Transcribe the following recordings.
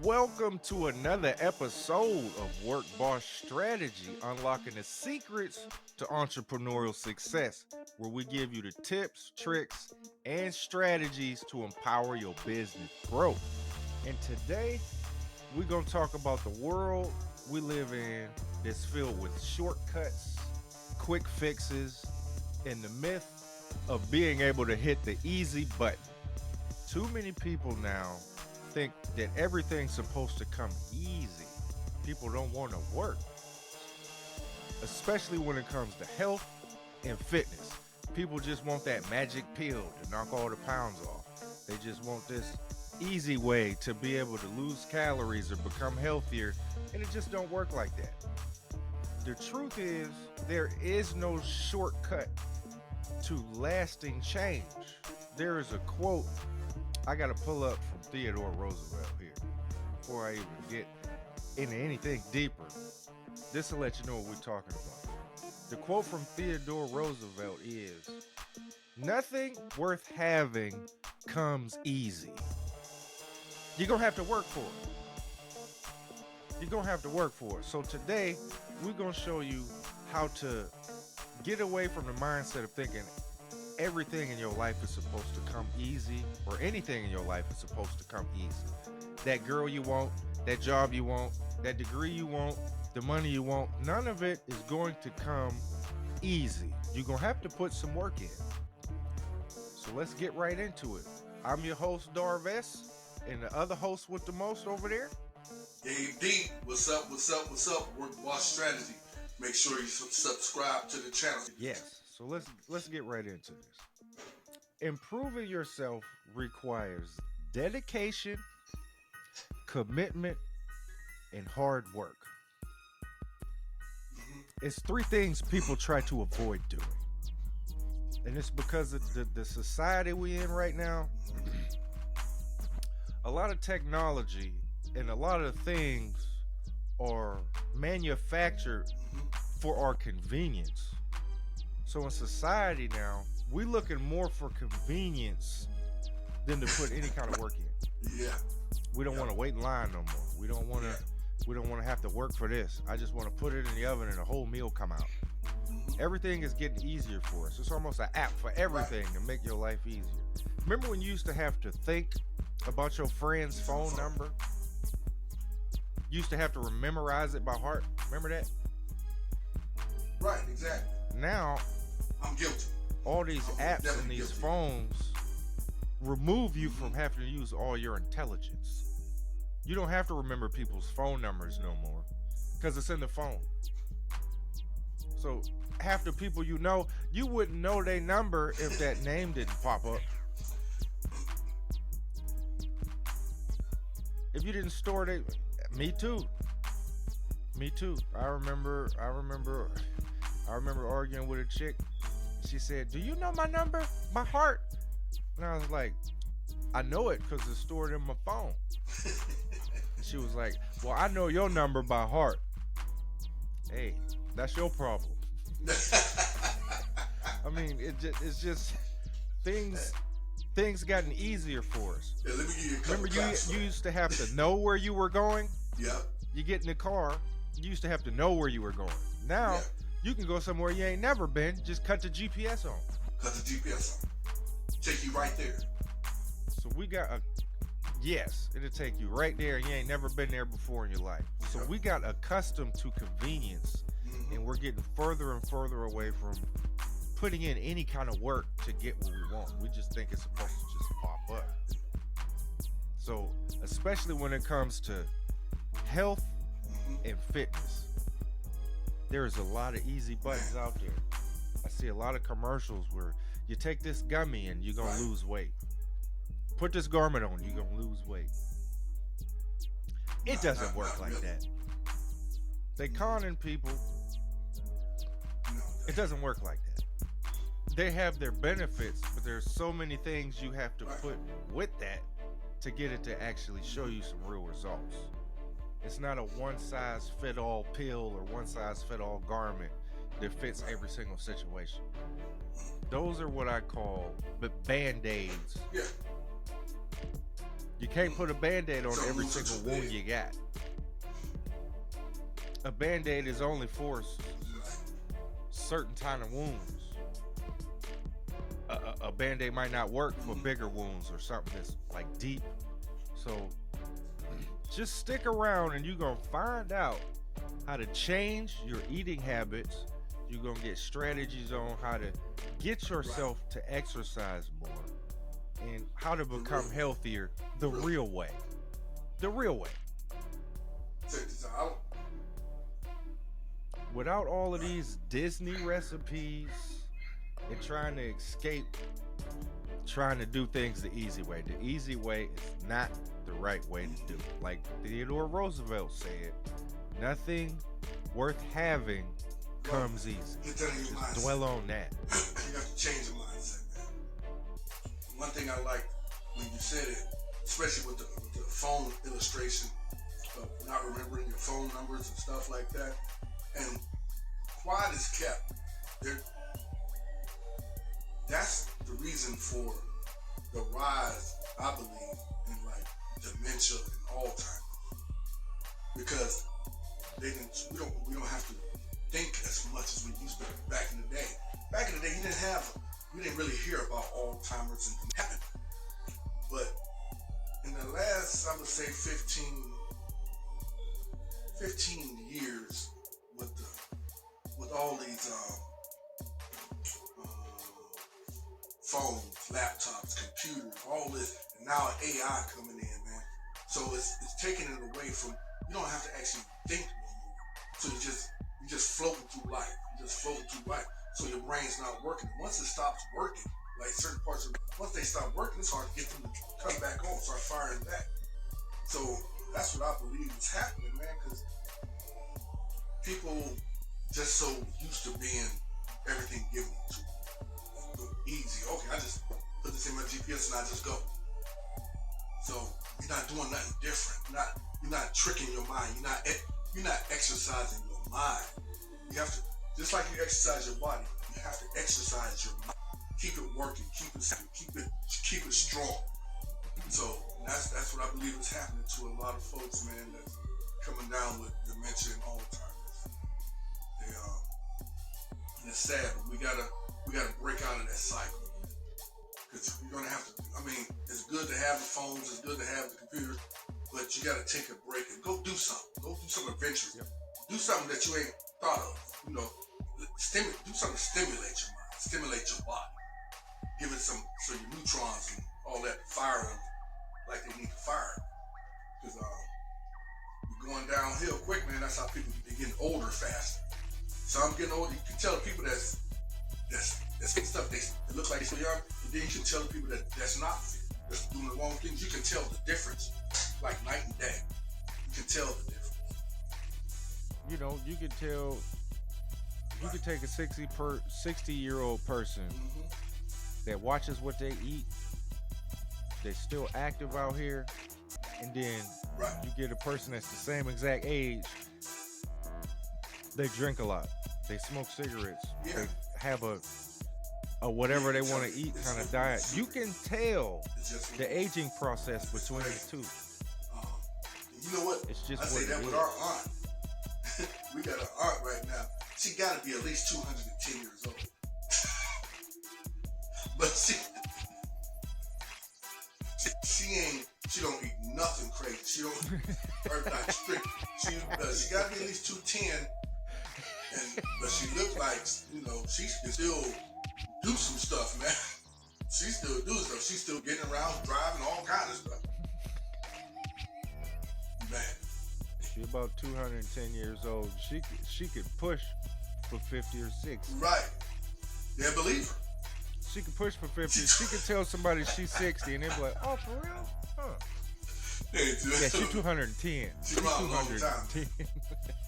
Welcome to another episode of Work Boss Strategy, unlocking the secrets to entrepreneurial success, where we give you the tips, tricks, and strategies to empower your business growth. And today, we're going to talk about the world we live in that's filled with shortcuts, quick fixes, and the myth of being able to hit the easy button. Too many people now think that everything's supposed to come easy. People don't want to work, especially when it comes to health and fitness. People just want that magic pill to knock all the pounds off. They just want this easy way to be able to lose calories or become healthier, and it just don't work like that. The truth is, there is no shortcut to lasting change. There is a quote I got to pull up from Theodore Roosevelt here before I even get into anything deeper. This will let you know what we're talking about. The quote from Theodore Roosevelt is, "Nothing worth having comes easy." You're going to have to work for it. You're going to have to work for it. So today, we're going to show you how to get away from the mindset of thinking everything in your life is supposed to come easy, or anything in your life is supposed to come easy. That girl you want, that job you want, that degree you want, the money you want, none of it is going to come easy. You're going to have to put some work in. So let's get right into it. I'm your host, Darvest, and the other host with the most over there, Dave D, what's up, Work Boss Strategy. Make sure you subscribe to the channel. Yes. So let's get right into this. Improving yourself requires dedication, commitment, and hard work. It's three things people try to avoid doing. And it's because of the society we in right now. A lot of technology and a lot of things are manufactured for our convenience. So in society now, we're looking more for convenience than to put any kind of work in. Yeah. We don't want to wait in line no more. We don't want to have to work for this. I just want to put it in the oven and the whole meal come out. Everything is getting easier for us. It's almost an app for everything to make your life easier. Remember when you used to have to think about your friend's phone number? You used to have to memorize it by heart. Remember that? Right, exactly. Now, I'm guilty. all these apps and these phones remove you from having to use all your intelligence. You don't have to remember people's phone numbers no more because it's in the phone. So half the people you know, you wouldn't know their number if that name didn't pop up. If you didn't store it, me too. I remember arguing with a chick. She said, "Do you know my number? My heart?" And I was like, "I know it because it's stored in my phone." She was like, "Well, I know your number by heart." Hey, that's your problem. I mean, it's just things gotten easier for us. Yeah, let me give you a couple. Remember, you used to have to know where you were going. Yep. You get in the car, you used to have to know where you were going. Now, you can go somewhere you ain't never been, just cut the GPS on. Cut the GPS on. Take you right there. So we got it'll take you right there, and you ain't never been there before in your life. So we got accustomed to convenience, and we're getting further and further away from putting in any kind of work to get what we want. We just think it's supposed to just pop up. So, especially when it comes to health and fitness, there is a lot of easy buttons out there. I see a lot of commercials where you take this gummy and you're going to lose weight. Put this garment on, you're going to lose weight. It doesn't work like that. They conning people. It doesn't work like that. They have their benefits, but there's so many things you have to put with that to get it to actually show you some real results. It's not a one-size-fit-all pill or one-size-fit-all garment that fits every single situation. Those are what I call the band-aids. Yeah. You can't put a Band-Aid on So every lose single what you wound did. you got. A Band-Aid is only for certain kind of wounds. A Band-Aid might not work for bigger wounds or something that's like deep. So just stick around and you're going to find out how to change your eating habits. You're going to get strategies on how to get yourself to exercise more and how to become healthier the real way. The real way. Check this out. Without all of these Disney recipes and trying to escape trying to do things the easy way. The easy way is not the right way to do it. Like Theodore Roosevelt said, nothing worth having comes easy. Get that in your Just mindset. dwell on that. You have to change your mindset, man. One thing I like when you said it, especially with the phone illustration of not remembering your phone numbers and stuff like that, and quiet is kept. That's the reason for the rise, I believe, in like dementia and Alzheimer's, because we don't have to think as much as we used to back in the day. Back in the day, we didn't really hear about Alzheimer's and happening. But in the last, I would say 15 years with all these phones, laptops, computers, all this, and now AI coming in, man. So it's taking it away from, you don't have to actually think no more. So you're just floating through life. So your brain's not working. Once it stops working, like certain parts of, once they stop working, it's hard to get them to come back on, start firing back. So that's what I believe is happening, man, because people just so used to being everything given to them. Easy. Okay, I just put this in my GPS and I just go. So you're not doing nothing different. You're not tricking your mind. You're not exercising your mind. You have to, just like you exercise your body, you have to exercise your mind. Keep it working. Keep it strong. So that's what I believe is happening to a lot of folks, man, that's coming down with dementia and Alzheimer's. And it's sad, but we gotta break out of that cycle. Because you're gonna have to, I mean, it's good to have the phones, it's good to have the computers, but you gotta take a break and go do something. Go do some adventures. Yep. Do something that you ain't thought of. You know, do something to stimulate your mind, stimulate your body. Give it some, so your neutrons and all that fire them like they need to fire. Because you're going downhill quick, man. That's how people are getting older faster. So I'm getting older. You can tell the people that's stuff, they look like they're so young, and then you can tell the people that's not fit, that's doing the wrong things. You can tell the difference, like night and day. You can tell the difference. You know, you can tell. You can take a 60-year-old person that watches what they eat, they're still active out here, and then you get a person that's the same exact age, they drink a lot, they smoke cigarettes, they have a whatever they want to eat kind of diet. You can tell the aging process between the two. You know what? It's just I say that with our aunt. We got an aunt right now. She got to be at least 210 years old. But she don't eat nothing crazy. She don't, her not strict. She got to be at least 210. But she looked like, you know, she can still do some stuff, man. She still doing stuff. She's still getting around, driving, all kinds of stuff. Man. She's about 210 years old. She could push for 50 or 60. Right. Yeah, believe her. She could push for 50. She could tell somebody she's 60 and they'd be like, oh, for real? Huh. Yeah, she's 210. She's around a long time. 210.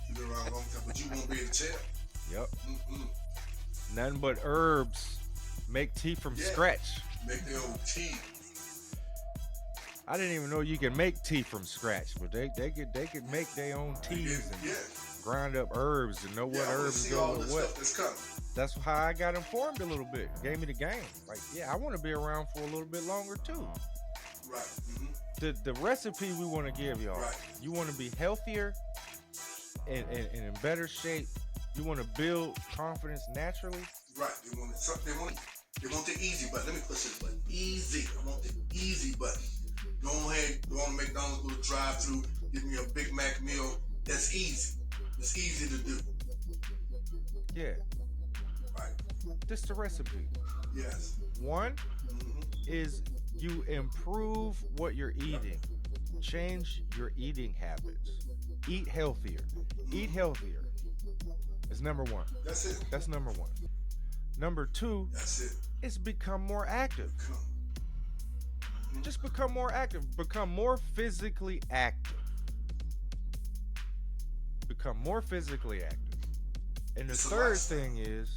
She's been around a long time, but you won't be able to tell. Yep. Nothing but herbs. Make tea from scratch. Make their own tea. I didn't even know you could make tea from scratch, but they could make their own teas and grind up herbs and know what herbs go with what. That's coming. That's how I got informed a little bit. Gave me the game. Like, I want to be around for a little bit longer too. Right. the recipe we want to give y'all. Right. You want to be healthier and in better shape. You want to build confidence naturally. Right. They want the easy button. Let me push this button. Easy. I want the easy button. Go ahead, go on McDonald's, go to drive-through, give me a Big Mac meal. That's easy. It's easy to do. Yeah. Right. This the recipe. Yes. One Mm-hmm. is you improve what you're eating. Change your eating habits. Eat healthier. Eat healthier. Is number one. That's it. That's number one. Number two That's it. is become more active. Come. Just become more active. Become more physically active. Become more physically active. And the It's a third lifestyle. thing is,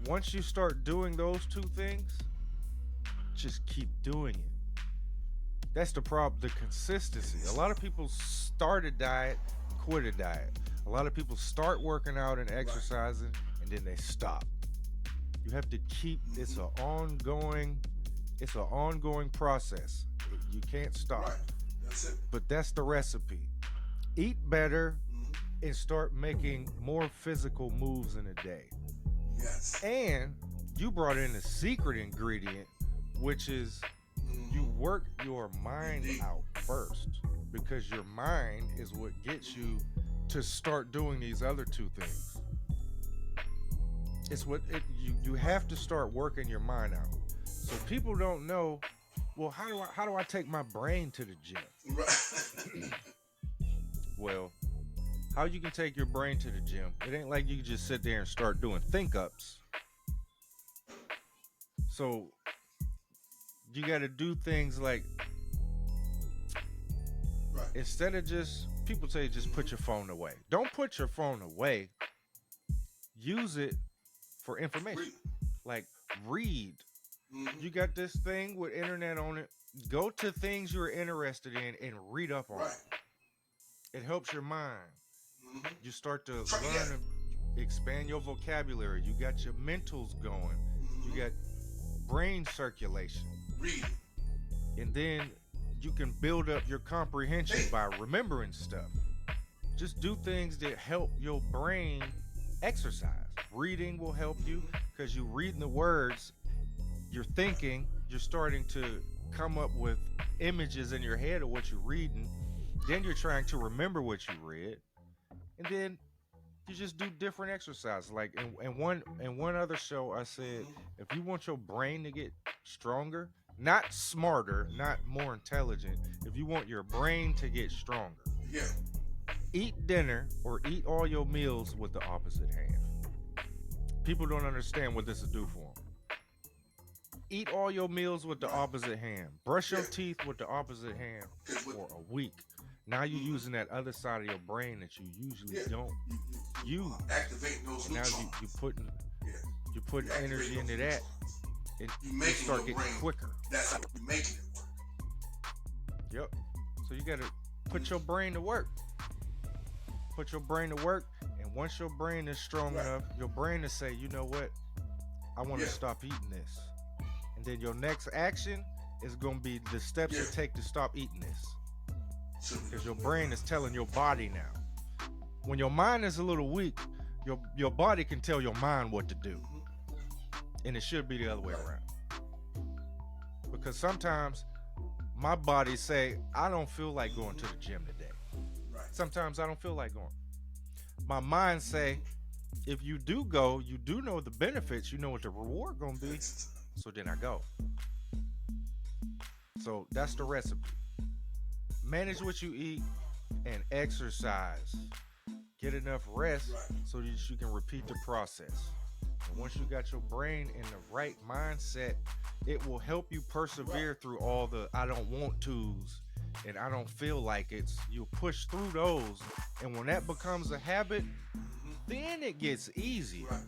once you start doing those two things, just keep doing it. That's the problem, the consistency. A lot of people start a diet, quit a diet. A lot of people start working out and exercising, and then they stop. You have to keep, it's an ongoing process. You can't stop. Right. That's it. But that's the recipe. Eat better Mm-hmm. and start making more physical moves in a day. Yes. And you brought in a secret ingredient, which is you work your mind Indeed. out first, because your mind is what gets you to start doing these other two things. It's what you have to start working your mind out. So people don't know, well, how do I take my brain to the gym? Right. Well, how you can take your brain to the gym, it ain't like you can just sit there and start doing think ups. So you got to do things like, Right. instead of just, people say just put your phone away. Don't put your phone away. Use it for information. Read. Like read. Mhm. You got this thing with internet on it. Go to things you're interested in and read up on Right. it. It helps your mind. Mhm. You start to Try- learn yeah. and expand your vocabulary. You got your mentals going. Mhm. You got brain circulation. Read. And then you can build up your comprehension Hey. by remembering stuff. Just do things that help your brain exercise. Reading will help you because you're reading the words, you're thinking, you're starting to come up with images in your head of what you're reading. Then you're trying to remember what you read. And then you just do different exercises. Like in one other show, I said, if you want your brain to get stronger, not smarter, not more intelligent, if you want your brain to get stronger, Yeah. eat dinner or eat all your meals with the opposite hand. People don't understand what this will do for them. Eat all your meals with the opposite hand. Brush your Yeah. teeth with the opposite hand Because with for a week. Now you're using that other side of your brain that you usually Yeah. don't you use. activating those And now neutrons. you putting Yeah. you putting You activate energy those into that, neutrons. and You you making start your getting brain. quicker. That's how you're making it work. Yep. So you gotta put your brain to work. Put your brain to work, and once your brain is strong Right. enough, your brain will say, you know what? I want to Yeah. stop eating this. And then your next action is gonna be the steps you Yeah. take to stop eating this. So Because your brain is telling your body now. When your mind is a little weak, your body can tell your mind what to do. And it should be the other way around. Because sometimes my body say, I don't feel like going to the gym today. Right. Sometimes I don't feel like going. My mind say, if you do go, you do know the benefits, you know what the reward gonna be. So then I go. So that's the recipe. Manage what you eat and exercise. Get enough rest Right. so that you can repeat the process. And once you got your brain in the right mindset, it will help you persevere through all the I don't want to's and I don't feel like it's. You'll push through those. And when that becomes a habit, then it gets easier. Right.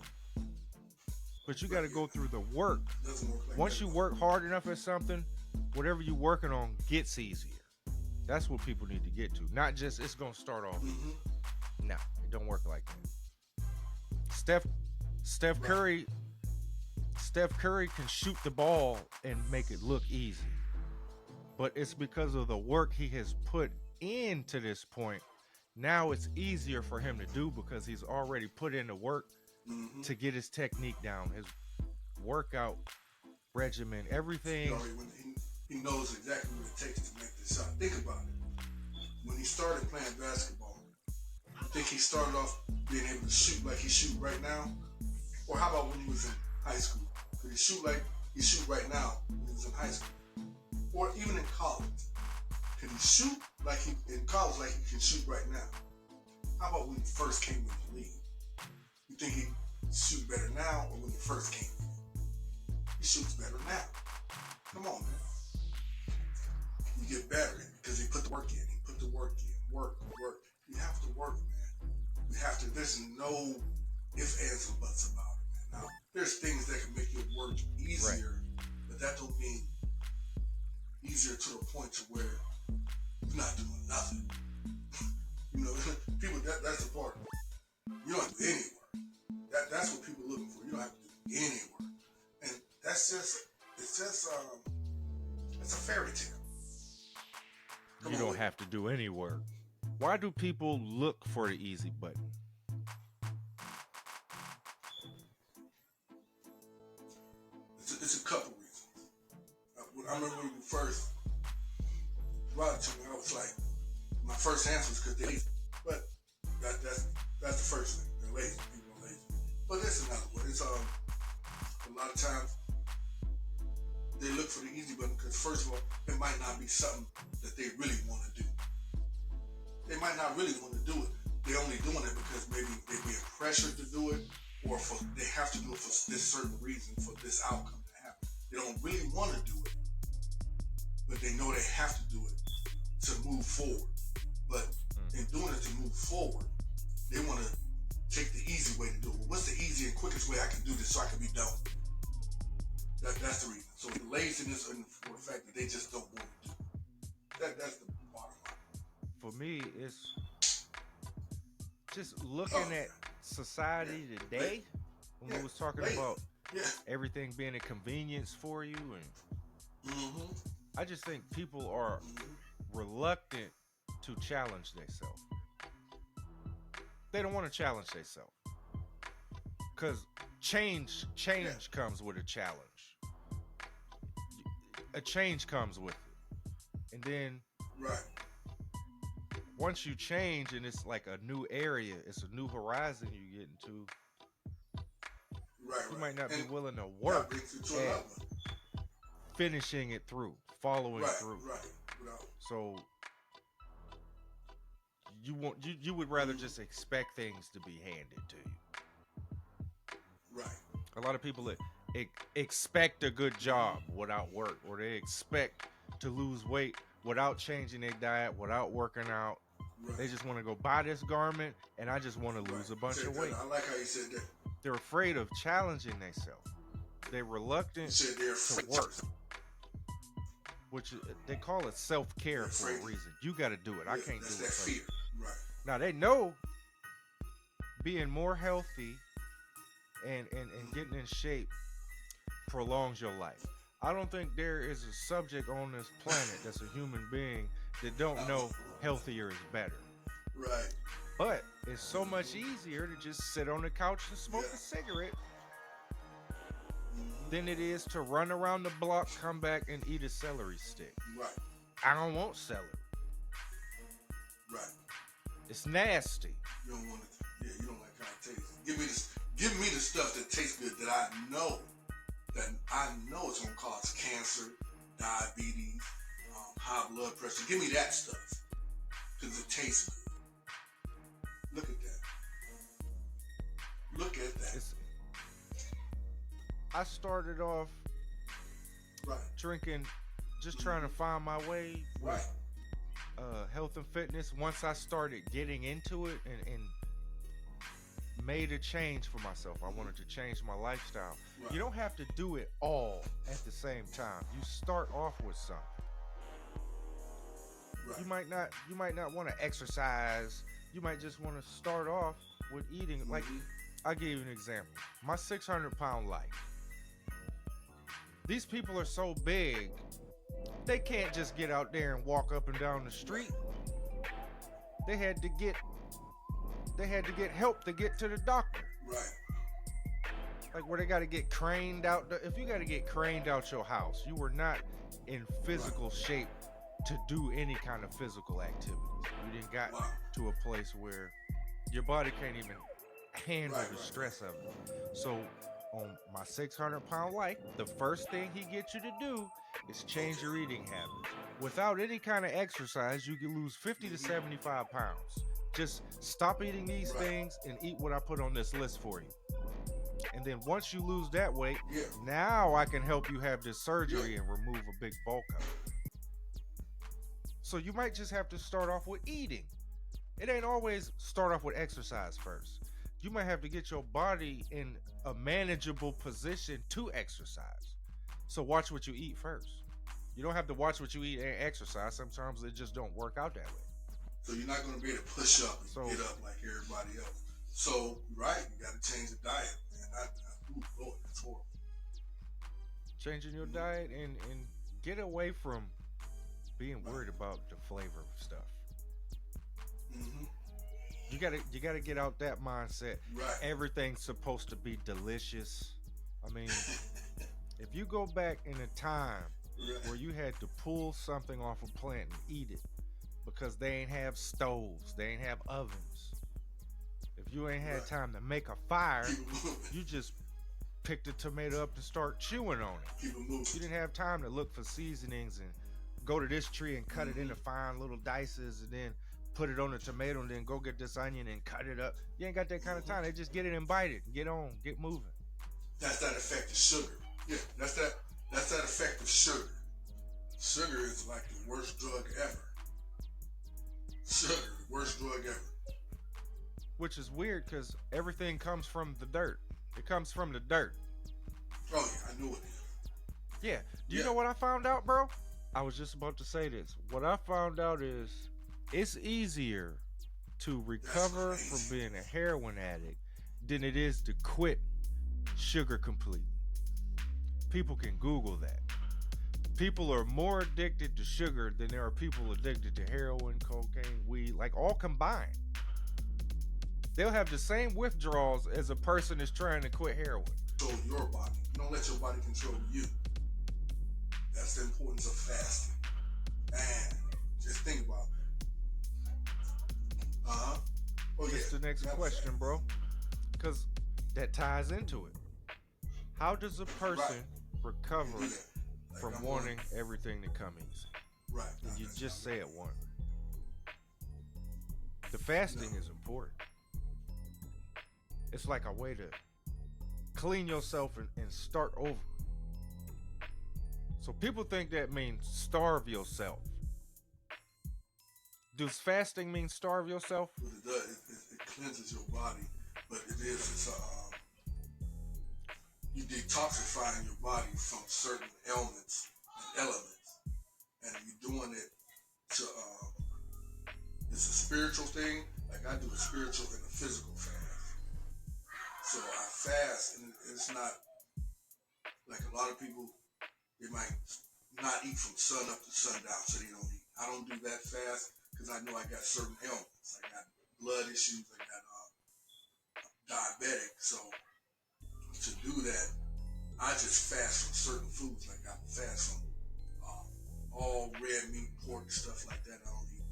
But you got to go through the work. Doesn't work like Once that. you work hard enough at something, whatever you're working on gets easier. That's what people need to get to. Not just it's gonna start off. Mhm. Nah, it don't work like that. Steph Curry can shoot the ball and make it look easy. but it's because of the work he has put into this point. Now it's easier for him to do because he's already put in the work Mm-hmm. to get his technique down, his workout regimen, He everything. already he knows exactly what it takes to make this shot. Think about it. When he started playing basketball, you think he started off being able to shoot like he shoot right now? Or how about when he was in high school? Could he shoot like he shoot right now when he was in high school? Or even in college? Could he shoot like he in college like he can shoot right now? How about when he first came into the league? You think he shoot better now or when he first came in? He shoots better now. Come on, man. You get better because he put the work in. He put the work in. Work. You have to work, man. You have to. There's no ifs, ands, and buts about it, man. Now, there's things that can make your work Right. easier, but that don't mean easier to the point to where you're not doing nothing. You know, people. That's the part. You don't have to do any work. That's what people are looking for. You don't have to do any work, and that's just. It's just. It's a fairy tale. Come You on, don't have to do any work. Why do people look for the easy button? It's a couple reasons. I remember when you first brought it to me, I was like, my first answer was because they're lazy. But that's the first thing. They're lazy. People are lazy. But there's another one. It's a lot of times they look for the easy button because first of all, it might not be something that they really want to do. They might not really want to do it. They're only doing it because maybe they're being pressured to do it, or they have to do it for this certain reason, for this outcome to happen. They don't really want to do it, but they know they have to do it to move forward. But in doing it to move forward, they want to take the easy way to do it. What's the easy and quickest way I can do this so I can be done? That's the reason. So the laziness and for the fact that they just don't want to do it. That's the bottom line. For me, it's just looking at society today. When we was talking about everything being a convenience for you, and I just think people are reluctant to challenge themselves. They don't want to challenge themselves because change comes with a challenge. A change comes with it, and then Right. once you change and it's like a new area, it's a new horizon you get into. Right. You might not be And willing to that work brings it to at another one. finishing it through, following through. Right. Without, So you would rather just expect things to be handed to you. right. A lot of people expect a good job without work, or they expect to lose weight without changing their diet, without working out. Right. They just want to go buy this garment, and I just want to lose a bunch Said of that. weight. I like how you said that. They're afraid of challenging themselves. They're You reluctant said they're to afraid. work, which they call it self-care for a reason. You got to do it. I can't do That's it. that for you. fear. Right. Now they know being more healthy and getting in shape prolongs your life. I don't think there is a subject on this planet that's a human being that don't know healthier is better. Right. But it's so much easier to just sit on the couch and smoke a cigarette than it is to run around the block, come back, and eat a celery stick. Right. I don't want celery. Right. It's nasty. You don't want it. Yeah, you don't like how it tastes. Give me the stuff that tastes good that I know it's gonna cause cancer, diabetes, high blood pressure. Give me that stuff because it tastes good. Look at that. Look at that. I started off Right. drinking, just trying to find my way with health and fitness. Once I started getting into it and made a change for myself, I wanted to change my lifestyle. Right. You don't have to do it all at the same time. You start off with something. Right. You might not want to exercise. You might just want to start off with eating. Like, I'll give you an example. My 600-pound life. These people are so big They can't just get out there and walk up and down the street. They had to get help to get to the doctor. Right. Like where they got to get craned out. If you got to get craned out your house, you were not in physical shape to do any kind of physical activities. You didn't got to a place where your body can't even handle the stress of it. So on my 600-pound life, the first thing he gets you to do is change your eating habits. Without any kind of exercise, you can lose 50 to 75 pounds. Just stop eating these things and eat what I put on this list for you. And then once you lose that weight, now I can help you have this surgery and remove a big bulk of it. So you might just have to start off with eating. It ain't always start off with exercise first. You might have to get your body in a manageable position to exercise. So watch what you eat first. You don't have to watch what you eat and exercise. Sometimes it just don't work out that way. So you're not going to be able to push up and get up like everybody else. So, right, you got to change the diet. Man, Lord, that's horrible. Changing your diet and get away from being worried about the flavor of stuff. Mm-hmm. You gotta get out that mindset. Right. Everything's supposed to be delicious. I mean, if you go back in a time where you had to pull something off a plant and eat it because they ain't have stoves, they ain't have ovens. If you ain't had time to make a fire, you just pick the tomato up and start chewing on it. Keep it moving. You didn't have time to look for seasonings and go to this tree and cut it into fine little dices and then put it on the tomato and then go get this onion and cut it up. You ain't got that kind of time. They just get it and bite it. Get on, get moving. That's that effect of sugar. Yeah, that's that effect of sugar. Sugar is like the worst drug ever. Sugar, the worst drug ever. Which is weird because everything comes from the dirt. It comes from the dirt. Oh yeah, I knew it. Yeah. Do you know what I found out, bro? I was just about to say this. What I found out is it's easier to recover from being a heroin addict than it is to quit sugar completely. People can Google that. People are more addicted to sugar than there are people addicted to heroin, cocaine, weed, like all combined. They'll have the same withdrawals as a person that's trying to quit heroin. Control your body. You don't let your body control you. That's the importance of fasting. Man, just think about it. Oh, That's the next question, bro. Because that ties into it. How does a person recover from wanting everything to come easy? Right. And you just said one. The fasting is important. It's like a way to clean yourself and start over. So people think that means starve yourself. Does fasting mean starve yourself? What it does, it cleanses your body, but it's you detoxifying your body from certain ailments and elements, and you're doing it to it's a spiritual thing. Like I do a spiritual and a physical fast. So I fast, and it's not like a lot of people. They might not eat from sun up to sundown, so they don't eat. I don't do that fast because I know I got certain ailments. I got blood issues. I got diabetic. So to do that, I just fast from certain foods. Like I fast from all red meat, pork, stuff like that. I don't eat.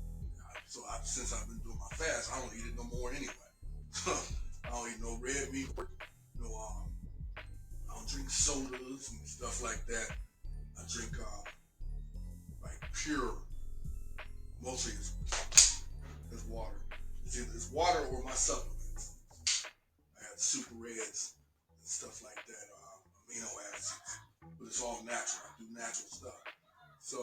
Since I've been doing my fast, I don't eat it no more anyway. I don't eat no red meat, no I don't drink sodas and stuff like that. I drink like pure, mostly it's water. It's either it's water or my supplements. I have super reds and stuff like that, amino acids, but it's all natural. I do natural stuff. So,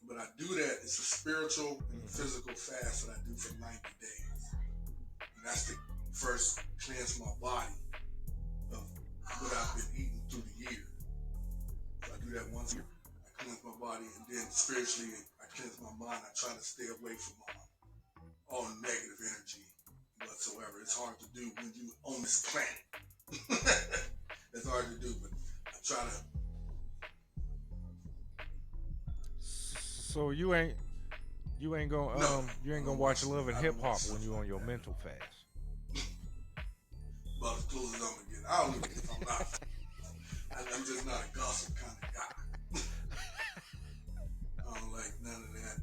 but I do that. It's a spiritual and physical fast that I do for 90 days. And that's to first cleanse my body of what I've been eating through the year. So I do that once a year. I cleanse my body, and then spiritually, I cleanse my mind. I try to stay away from all negative energy whatsoever. It's hard to do when you on this planet. It's hard to do, but I try to So you ain't gonna No, you I ain't gonna don't watch watch. Love and I Hip don't Hop watch when stuff you on like your that. mental fast. About as close as I'm gonna get. I don't even if I'm not. I'm just not a gossip kind of guy. I don't like none of that.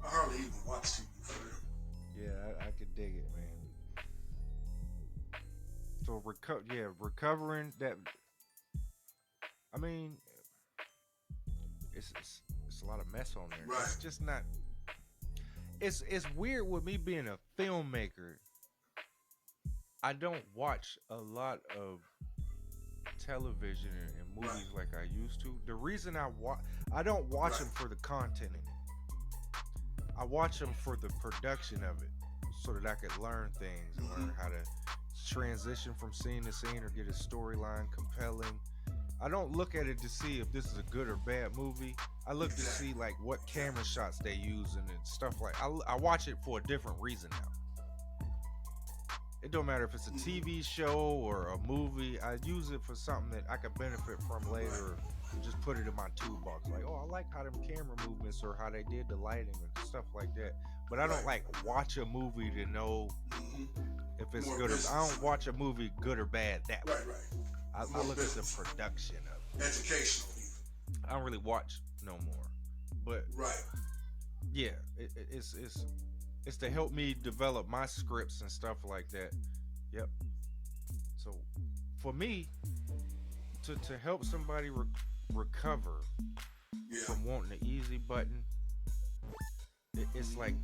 I hardly even watch TV for real. Yeah, I could dig it, man. So recovering that. I mean, it's a lot of mess on there. Right. It's just not. It's weird with me being a filmmaker. I don't watch a lot of television and Right. movies like I used to. The reason I don't watch Right. them for the content in it. I watch them for the production of it, so that I could learn things and learn how to transition from scene to scene or get a storyline compelling. I don't look at it to see if this is a good or bad movie. I look to Exactly. see like what camera shots they use and stuff like. I watch it for a different reason now. It don't matter if it's a TV show or a movie. I use it for something that I could benefit from Right. later and just put it in my toolbox. Like, oh, I like how them camera movements or how they did the lighting and stuff like that. But I don't Right. like watch a movie to know if it's More good or I business. don't watch a movie good or bad that way. Right. Right. I More look at the business. production of it. Educational even. I don't really watch no more. But Right. yeah, it's to help me develop my scripts and stuff like that. Yep. So for me, to help somebody recover Yeah. from wanting the easy button, it's like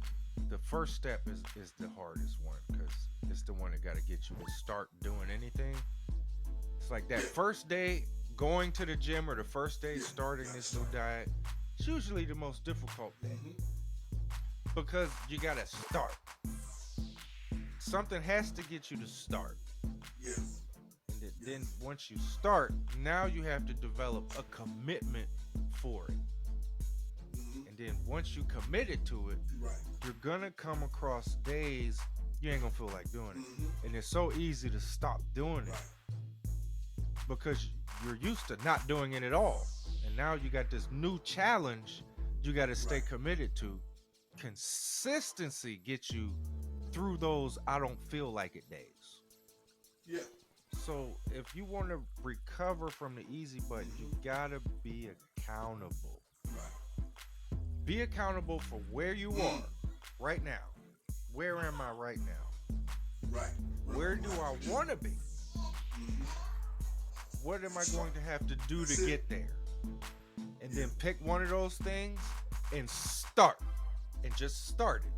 the first step is the hardest one because it's the one that got to get you to start doing anything. It's like that Yeah. first day going to the gym or the first day Yeah. starting Gotta this new start. diet. It's usually the most difficult day because you got to start. Something has to get you to start. Yes. And then once you start, now you have to develop a commitment for it. And then once you committed to it, Right. you're gonna come across days you ain't gonna feel like doing it. And it's so easy to stop doing it Right. because you're used to not doing it at all. And now you got this new challenge you got to stay Right. committed to. Consistency gets you through those I don't feel like it days. Yeah. So if you want to recover from the easy button, you gotta be accountable. Right. Be accountable for where you are right now. Where am I right now? Right. Where do I want to be? What am I going to have to do That's to it. get there? And then pick one of those things and start. And just start it.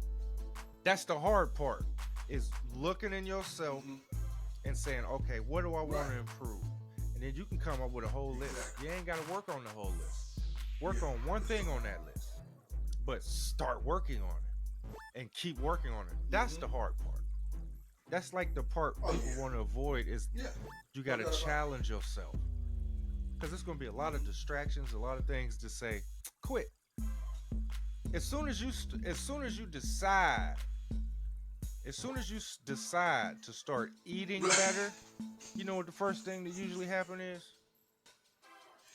That's the hard part, is looking in yourself and saying, okay, what do I want Right. to improve? And then you can come up with a whole list. Exactly. You ain't got to work on the whole list. Work Yeah. on one thing on that list, but start working on it and keep working on it. That's the hard part. That's like the part Oh, people yeah. want to avoid is Yeah. you got to No doubt about it. challenge yourself. Because there's going to be a lot of distractions, a lot of things to say, quit. As soon as you decide to start eating Right. better, you know what the first thing that usually happen is?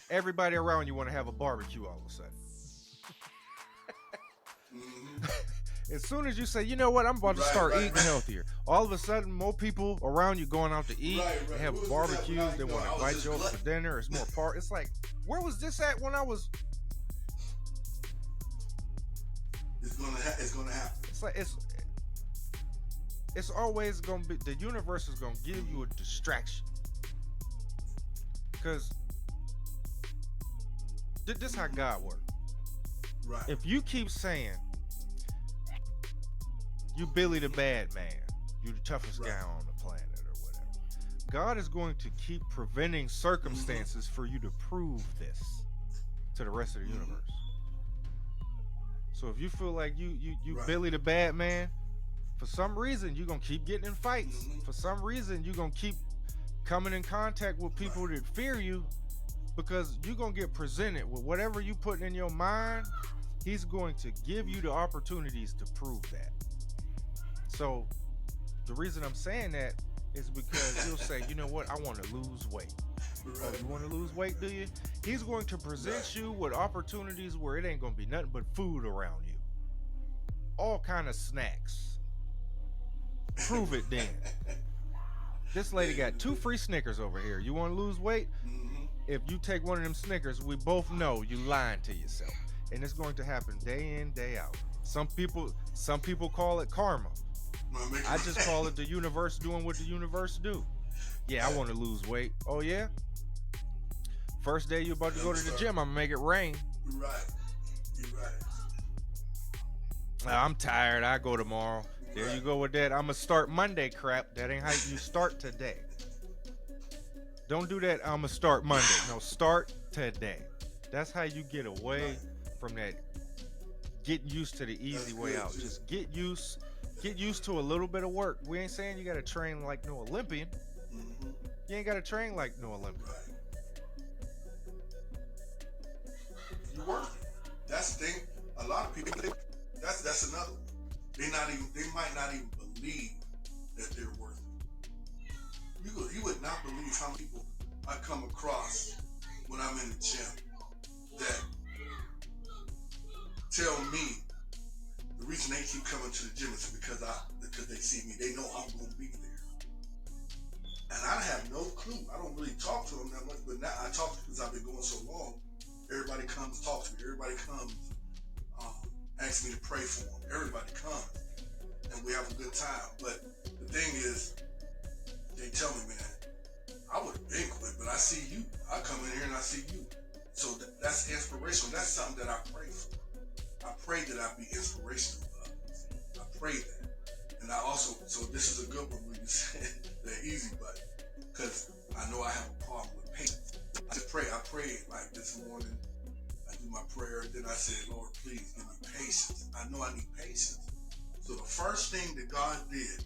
Everybody around you want to have a barbecue all of a sudden. As soon as you say, you know what, I'm about to Right, start right, eating right. healthier, all of a sudden more people around you going out to eat, Right. they have What was that when barbecues, they want to I was invite just you over for glutton? dinner, it's more part. It's like, where was this at when I was? It's gonna happen. It's like it's always gonna be, the universe is gonna give you a distraction. Because this is how God works. Right. If you keep saying you Billy the Bad Man, you the toughest Right. guy on the planet or whatever, God is going to keep preventing circumstances for you to prove this to the rest of the universe. So if you feel like you Right. Billy the Bad Man, for some reason you're gonna keep getting in fights. For some reason you're gonna keep coming in contact with people that fear you, because you're gonna get presented with whatever you putting in your mind. He's going to give you the opportunities to prove that. So the reason I'm saying that is because you'll say, you know what, I want to lose weight. Oh, Right, you want to right, lose weight, do you? He's going to present right, you with opportunities where it ain't going to be nothing but food around you. All kind of snacks. Prove it then. right. This lady got Yeah, 2 free Snickers over here. You want to lose weight? mm-hmm. If you take one of them Snickers, we both know you lying to yourself. And it's going to happen day in, day out. Some people call it karma. Wanna make I just it call it the universe doing what the universe do. Yeah, I right. want to lose weight. Oh yeah? First day you about to I'm go gonna to the start. gym, I'm gonna make it rain. You're right. You're right. I'm tired. I go tomorrow. You're There you right. go with that. I'm gonna start Monday crap. That ain't how you start today. Don't do that. I'm gonna start Monday. No, start today. That's how you get away Right. from that getting used to the That's easy way good out. too. Just get used to a little bit of work. We ain't saying you gotta train like no Olympian. Mm-hmm. You ain't gotta train like no Olympian. Right. You work it. That's the thing. A lot of people think that's another one. They might not even believe that they're worth it. You would not believe how many people I come across when I'm in the gym that tell me the reason they keep coming to the gym is because they see me. They know I'm gonna be there. And I have no clue. I don't really talk to them that much, but now I talk because I've been going so long. Everybody comes talk to me. Everybody comes ask me to pray for them. Everybody comes, and we have a good time. But the thing is, they tell me, man, I would have been quit, but I see you. I come in here and I see you. So that's inspirational. That's something that I pray for. I pray that I be inspirational to others. I pray that. And I also, so this is a good one when you said the easy button, because I know I have a problem with patience. I prayed like this morning. I do my prayer, then I said, Lord, please give me patience. I know I need patience. So the first thing that God did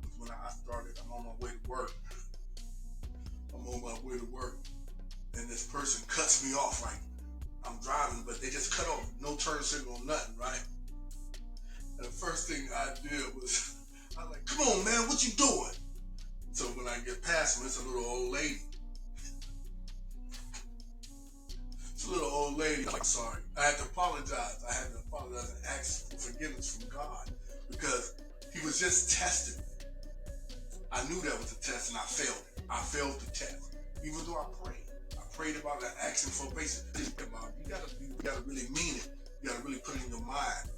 was when I started, I'm on my way to work. And this person cuts me off, like I'm driving, but they just cut off, no turn signal, nothing, right? And the first thing I did was, I was like, come on, man, what you doing? So when I get past him, it's a little old lady. It's a little old lady. I'm sorry. I had to apologize. And ask for forgiveness from God because he was just testing me. I knew that was a test and I failed it. I failed the test. Even though I prayed about that, asking for patience. You gotta really mean it. You gotta really put it in your mind.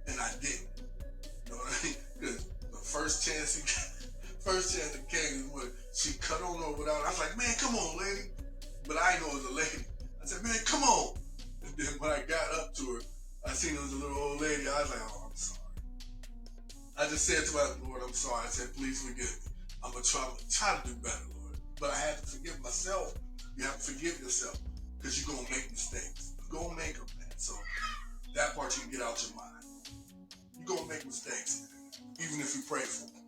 And I didn't. You know what I mean? Because the first chance it came when she cut on her without. I was like, man, come on, lady. But I know it was a lady. I said, man, come on. And then when I got up to her, I seen it was a little old lady. I was like, oh, I'm sorry. I just said to my Lord, I'm sorry. I said, please forgive me. I'm gonna try to do better, Lord. But I had to forgive myself. You have to forgive yourself because you're gonna make mistakes. You're gonna make them, man. So that part you can get out your mind. You're gonna make mistakes, even if you pray for them.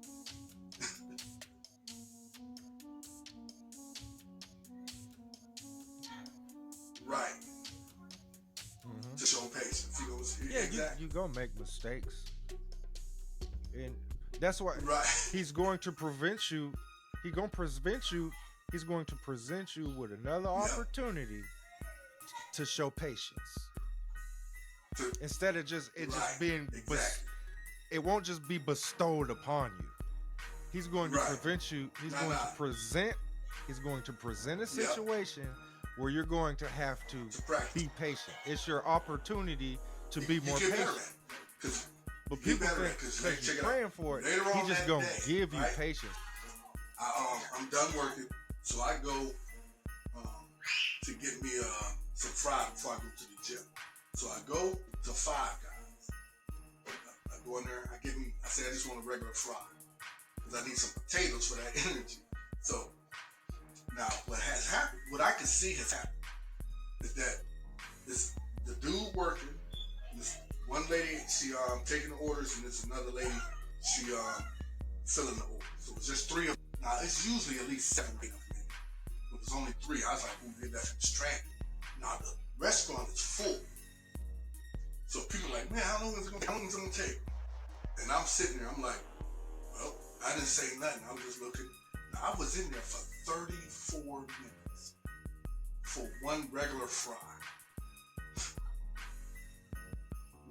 Right. Hmm. To show patience. You know, Yeah, exactly. you gonna make mistakes, and that's why Right. he's going to prevent you. He gonna prevent you. He's going to present you with another Yeah. opportunity to show patience instead of just it just Right. being Exactly. it won't just be bestowed upon you. He's going to Right. prevent you. Nah. He's going to present a Yep. situation where you're going to have to To practice. be patient. It's your opportunity to be You more get better patient. at it. Because But you get people better at think it. Because because check you're it out. praying for it, Later he on just that gonna day, give you right? patience. I'm done working, so I go to get me some fries before I go to the gym. So I go to Five Guys. I go in there. I say I just want a regular fry because I need some potatoes for that energy. So now what has happened? What I can see has happened is that the dude working. This one lady, she taking the orders, and this another lady, she filling the orders. So it's just three of them. Now it's usually at least 7 of them. But there's only 3. I was like, who did that from stranded? Now the restaurant is full. So people are like, man, how long is it gonna take? And I'm sitting there, I'm like, well, I didn't say nothing. I was just looking. Now I was in there for 34 minutes. for one regular fry.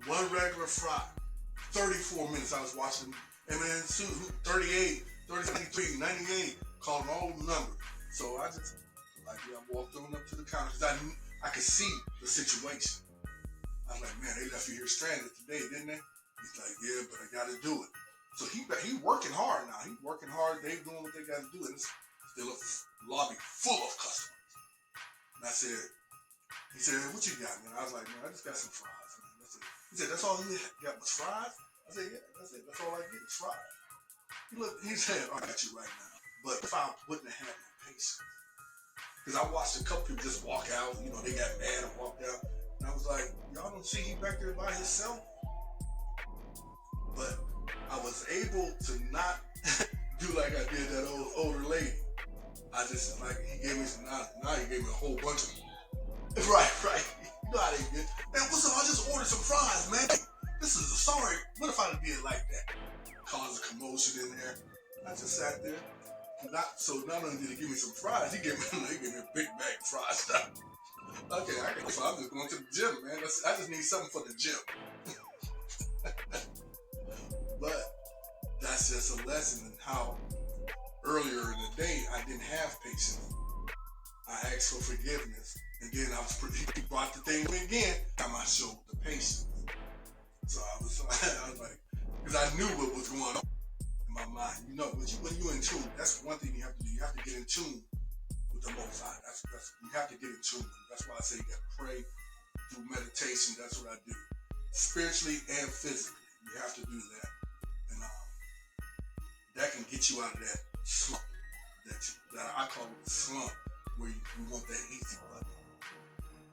One regular fry. 34 minutes I was watching. And man, 38, 33, 98, calling all the numbers. So I just, like, I walked on up to the counter because I could see the situation. I was like, man, they left you here stranded today, didn't they? He's like, yeah, but I got to do it. So he working hard now. He working hard. They doing what they got to do. And it's still a lobby full of customers. And I said, he said, what you got, man? I was like, man, I just got some fries, man. That's it. He said, that's all you got was fries? I said, yeah, that's it. That's all I get is fries. He said, I got you right now. But if I wouldn't have had no patience, because I watched a couple people just walk out, they got mad and walked out. And I was like, y'all don't see he back there by himself? But I was able to not do like I did that older lady. I just, like, he gave me some, now he gave me a whole bunch of them. Right. You know how they get. Man, what's up? I just ordered some fries, man. This is sorry. What if I did like that? Caused a commotion in there. I just sat there. Not only did he give me some fries, he gave me a big bag of fries stuff. Okay, I'm just going to the gym, man. I just need something for the gym. But that's just a lesson in how earlier in the day I didn't have patience. I asked for forgiveness, and then he brought the thing again. Time I showed the patience. So I was like, because I knew what was going on in my mind. When you're in tune, that's one thing you have to do. You have to get in tune with the Most High. That's you have to get in tune. That's why I say you got to pray through meditation. That's what I do, spiritually and physically. You have to do that, and that can get you out of that slump that I call it a slump, where you want that easy button.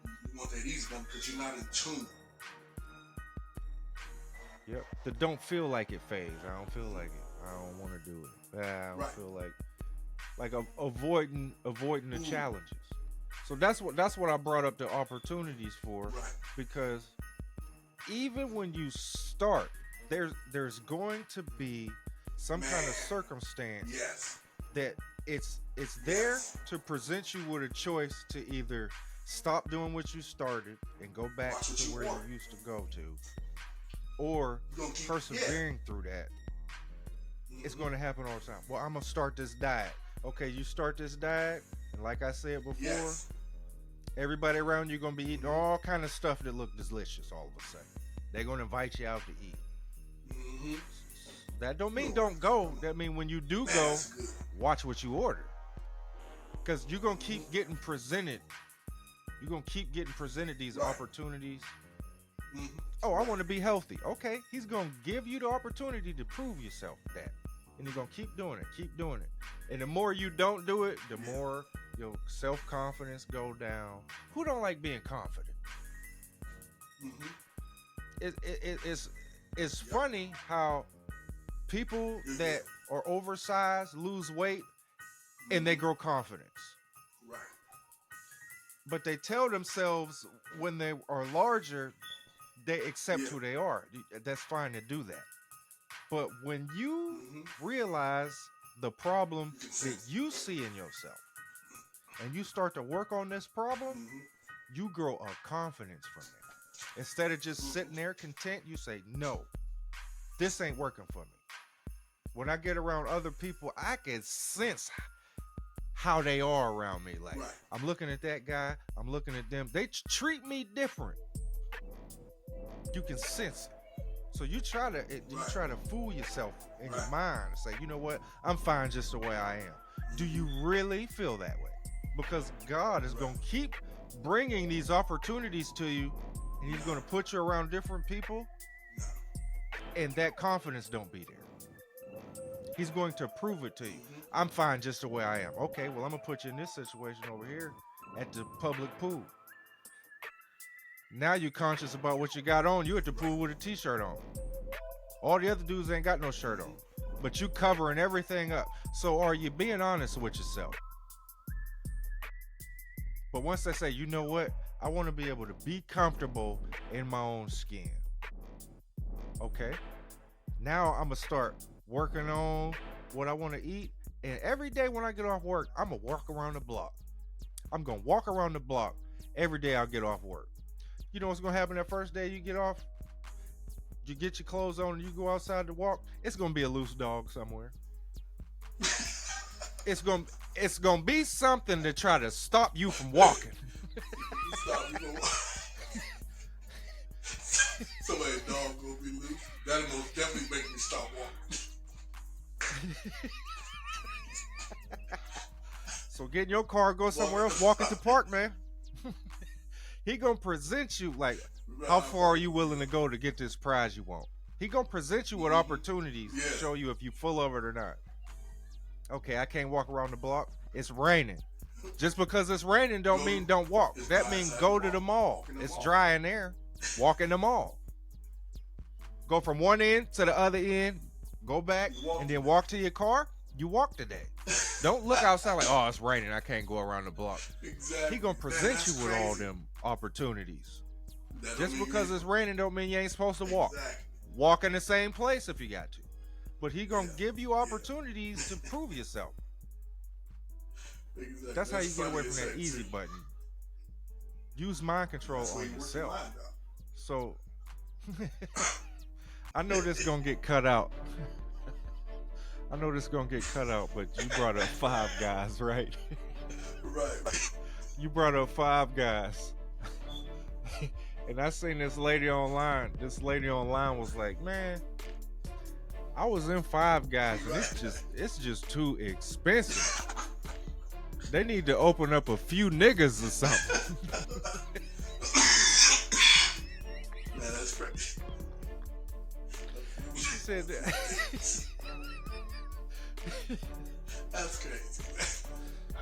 You want that easy button because you're not in tune. Yep. The don't feel like it phase. I don't feel like it. I don't want to do it. I don't feel like avoiding the challenges. So that's what I brought up the opportunities for, because even when you start, there's going to be some kind of circumstance that it's there to present you with a choice to either stop doing what you started and go back to where you used to go to, or persevering through that. It's going to happen all the time. Well, I'm going to start this diet. Okay, you start this diet, and like I said before, everybody around you going to be eating all kind of stuff that look delicious all of a sudden. They're going to invite you out to eat. Mm-hmm. That don't mean don't go. That mean when you do go, watch what you order. Because you're going to keep getting presented. You're going to keep getting presented these opportunities. Mm-hmm. Oh, I want to be healthy. Okay, he's going to give you the opportunity to prove yourself that. And you're going to keep doing it. And the more you don't do it, the more your self-confidence go down. Who don't like being confident? Mm-hmm. It's funny how people that are oversized lose weight and they grow confidence. Right. But they tell themselves when they are larger, they accept who they are. That's fine to do that. But when you realize the problem that you see in yourself and you start to work on this problem, you grow a confidence from that. Instead of just sitting there content, you say, no, this ain't working for me. When I get around other people, I can sense how they are around me. Like, I'm looking at that guy, I'm looking at them. They treat me different. You can sense it. So you try to fool yourself in your mind and say, you know what, I'm fine just the way I am. Do you really feel that way? Because God is going to keep bringing these opportunities to you, and he's going to put you around different people, and that confidence don't be there. He's going to prove it to you. I'm fine just the way I am. Okay, well, I'm going to put you in this situation over here at the public pool. Now you're conscious about what you got on. You at the pool with a t-shirt on. All the other dudes ain't got no shirt on. But you covering everything up. So are you being honest with yourself? But once they say, you know what? I want to be able to be comfortable in my own skin. Okay. Now I'm going to start working on what I want to eat. And every day when I get off work, I'm going to walk around the block. I'm gonna walk around the block every day I'll get off work. You know what's gonna happen that first day you get off? You get your clothes on and you go outside to walk. It's gonna be a loose dog somewhere. It's gonna it's gonna be something to try to stop you from walking. Stop, you gonna somebody's dog gonna be loose. That'll most definitely make me stop walking. So get in your car, go somewhere else, walk into park, man. He gonna present you like, how far are you willing to go to get this prize you want? He gonna present you with opportunities to show you if you full of it or not. Okay, I can't walk around the block. It's raining. Just because it's raining don't mean don't walk. That means go to the mall. It's dry in there. Walk in the mall. Go from one end to the other end, go back, and then walk to your car. You walk today. Don't look outside like, oh, it's raining, I can't go around the block. Exactly. He gonna present you with all them opportunities. Just because it's raining don't mean you ain't supposed to walk. Exactly. Walk in the same place if you got to. But he gonna give you opportunities to prove yourself. Exactly. That's how you get away from that easy button. Use mind control on yourself. So I know this gonna get cut out. I know this gonna get cut out, but you brought up Five Guys, right? Right. You brought up Five Guys. And I seen this lady online. This lady online was like, man, I was in Five Guys and it's just too expensive. They need to open up a few niggas or something. Man, that's crazy. She said that. That's crazy.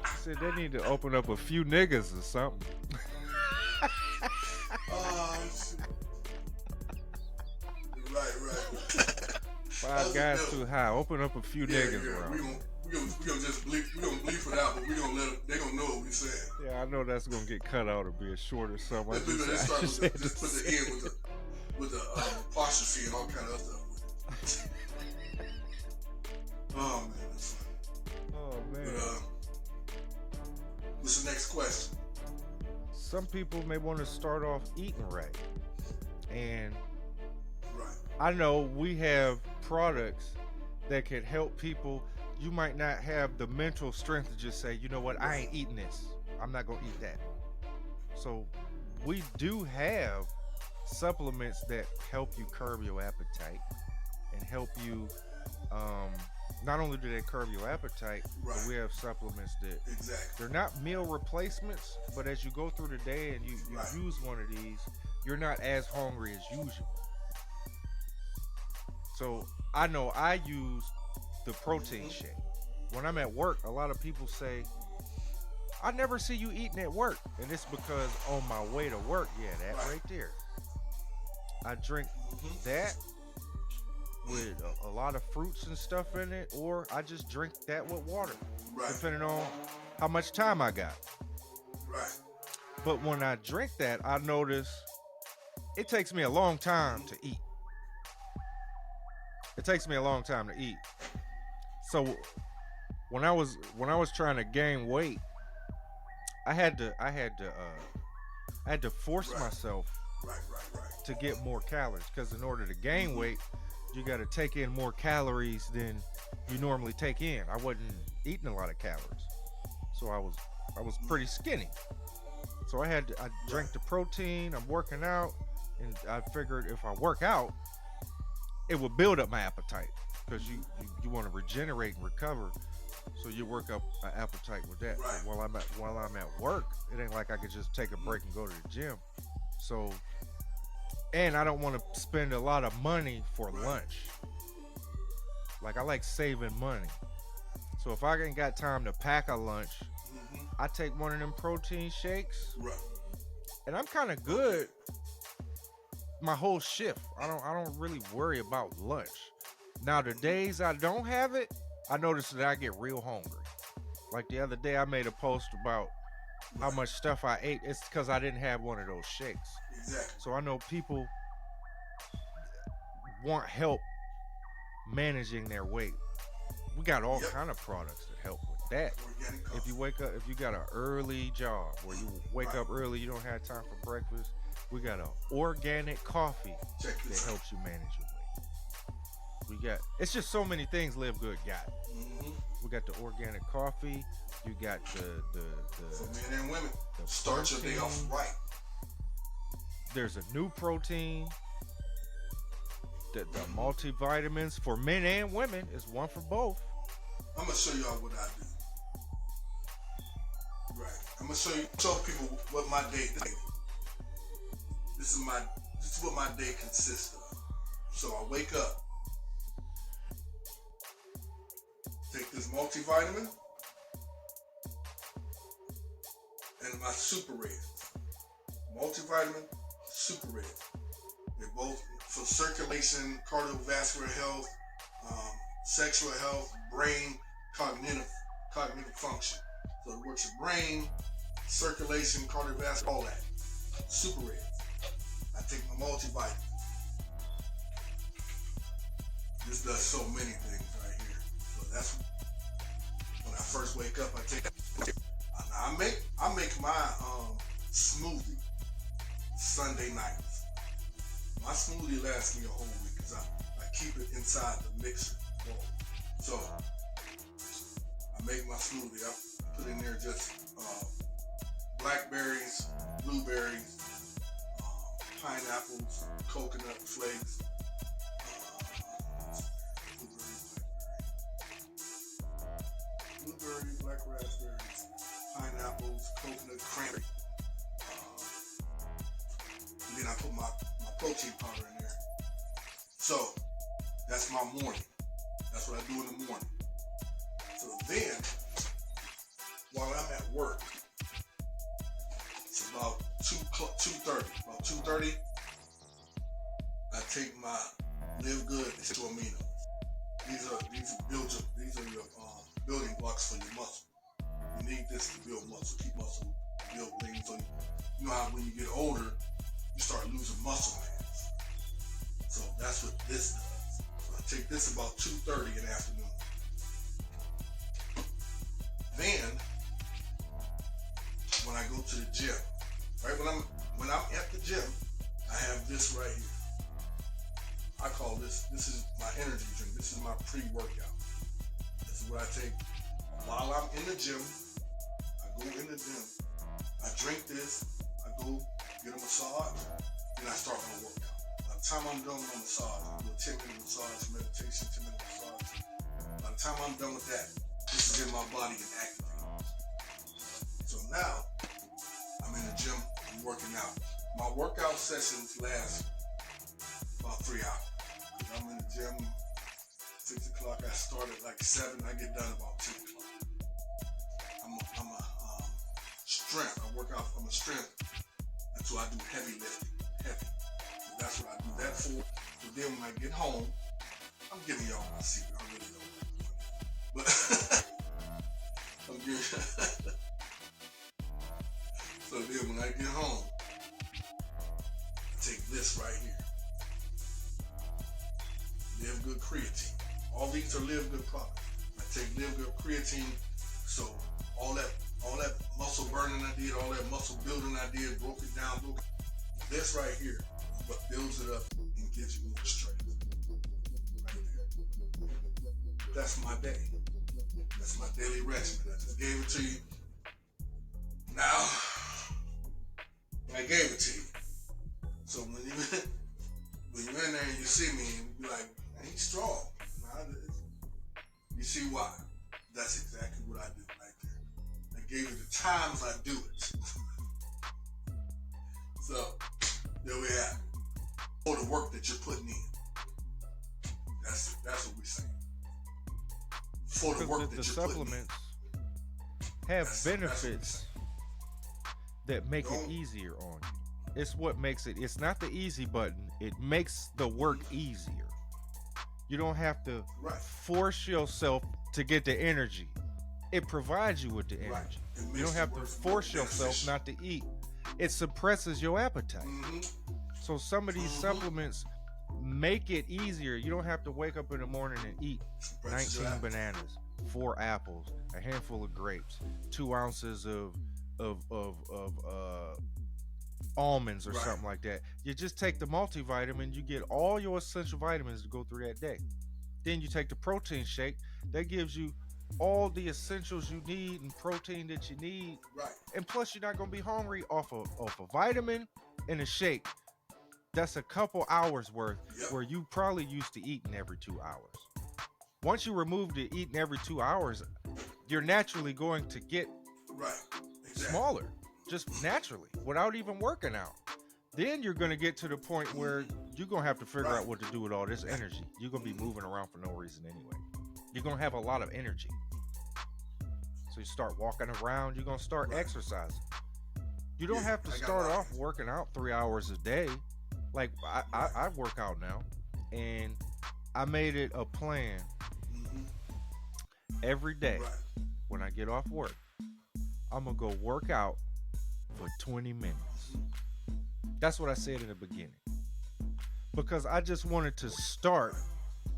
She said they need to open up a few niggas or something. Oh, shit. Right. Five Guys too high. Open up a few niggas around. We gonna just bleep. We gonna bleep it out, but we gonna let them. They gonna know what we saying. Yeah, I know that's gonna get cut out or be a short or something. Just put the end with the apostrophe and all kind of stuff. Oh man, that's funny. Oh man. But, what's the next question? Some people may want to start off eating right, and Right. I know we have products that could help people. You might not have the mental strength to just say, you know what, I ain't eating this. I'm not gonna eat that. So we do have supplements that help you curb your appetite and help you. Not only do they curb your appetite, but we have supplements that they're not meal replacements, but as you go through the day and you use one of these, you're not as hungry as usual. So I know I use the protein shake. When I'm at work, a lot of people say, I never see you eating at work. And it's because on my way to work, that right there, I drink that with a lot of fruits and stuff in it, or I just drink that with water, depending on how much time I got. Right. But when I drink that, I notice it takes me a long time to eat. It takes me a long time to eat. So when I was trying to gain weight, I had to force myself to get more calories, because in order to gain weight, you got to take in more calories than you normally take in. I wasn't eating a lot of calories, so I was pretty skinny. So I drank the protein. I'm working out, and I figured if I work out, it would build up my appetite, because you want to regenerate and recover, so you work up an appetite with that. But while I'm at work, it ain't like I could just take a break and go to the gym. So. And I don't want to spend a lot of money for lunch. Like, I like saving money. So if I ain't got time to pack a lunch, I take one of them protein shakes. And I'm kind of good my whole shift. I don't really worry about lunch. Now, the days I don't have it, I notice that I get real hungry. Like the other day, I made a post about how much stuff I ate. It's because I didn't have one of those shakes. Exactly. So I know people want help managing their weight. We got all kind of products that help with That Organic if you coffee. wake up, if you got an early job where you wake Right. up early, you don't have time for breakfast, we got an organic coffee Check that this out. helps you manage your weight. We got it's just so many things Live Good got. Mm-hmm. We got the organic coffee. You got For men and women, the start your day off protein. right. There's a new protein. The multivitamins for men and women is one for both. I'm gonna show y'all what I do. Right. I'm gonna show people what my day. This is my. This is what my day consists of. So I wake up, take this multivitamin and my super red. Multivitamin, super red. They're both for circulation, cardiovascular health, sexual health, brain, cognitive function. So it works your brain, circulation, cardiovascular, all that. Super red. I take my multivitamin. This does so many things right here. So that's when I first wake up. I take. I make my smoothie Sunday nights. My smoothie lasts me a whole week because I keep it inside the mixer bowl. So I make my smoothie. I put in there just blackberries, blueberries, pineapples, coconut flakes, blueberry, black raspberries, pineapples, coconut cranberry. And then I put my protein powder in there. So that's my morning. That's what I do in the morning. So then, while I'm at work, it's about 2:30. About 2:30, I take my Live Good aminos. These are your building blocks for your muscle. You need this to build muscle, keep muscle, build things. So you know how when you get older, you start losing muscle mass. So that's what this does. So I take this about 2:30 in the afternoon. Then when I go to the gym, right when I'm at the gym, I have this right here. I call this is my energy drink. This is my pre-workout. This is what I take while I'm in the gym. I go in the gym, I drink this, I go get a massage, then I start my workout. By the time I'm done with my massage, I do a 10-minute massage, meditation, 10-minute massage. By the time I'm done with that, this is in my body and activating. So now, I'm in the gym, I'm working out. My workout sessions last about 3 hours. I'm in the gym 6 o'clock. I start at like 7. I get done about 10 o'clock. I'm a strength. I work out from a strength until I do heavy lifting. Heavy. So that's what I do that for. So then when I get home, I'm giving y'all my secret. I really don't like doing it. But I'm giving So then when I get home, I take this right here. Live Good creatine. All these are Live Good products. I take Live Good creatine, so all that muscle burning I did, all that muscle building I did, broke it down. This right here is what builds it up and gives you more strength. Right there. That's my day. That's my daily regimen. I just gave it to you. Now, I gave it to you. So when you're in there and you see me and you be like, he's strong. You see why? That's exactly what I do right there. I gave you the times I do it. So, there we have it. For the work that you're putting in. That's what we're saying. For the work that you're supplements putting in. Have benefits that make it easier on you. It's what makes it. It's not the easy button. It makes the work easier. You don't have to force yourself to get the energy. It provides you with the energy. You don't have to force yourself not to eat. It suppresses your appetite. So some of these supplements make it easier. You don't have to wake up in the morning and eat Breakfast 19 apples. bananas, 4 apples, a handful of grapes, 2 ounces of almonds or Right. something like that. You just take the multivitamin, you get all your essential vitamins to go through that day. Then you take the protein shake that gives you all the essentials you need and protein that you need. Right. And plus, you're not gonna be hungry off a vitamin and a shake. That's a couple hours worth Yep. where you probably used to eating every 2 hours. Once you remove the eating every 2 hours, you're naturally going to get Right. Exactly. smaller, just naturally, without even working out. Then you're going to get to the point where you're going to have to figure Right. out what to do with all this energy. You're going to be moving around for no reason anyway. You're going to have a lot of energy. So you start walking around, you're going to start Right. exercising. You don't Yeah, have to I got start a lot off of working out 3 hours a day. Like Right. I work out now, and I made it a plan Mm-hmm. every day Right. when I get off work. I'm going to go work out for 20 minutes. That's what I said in the beginning. Because I just wanted to start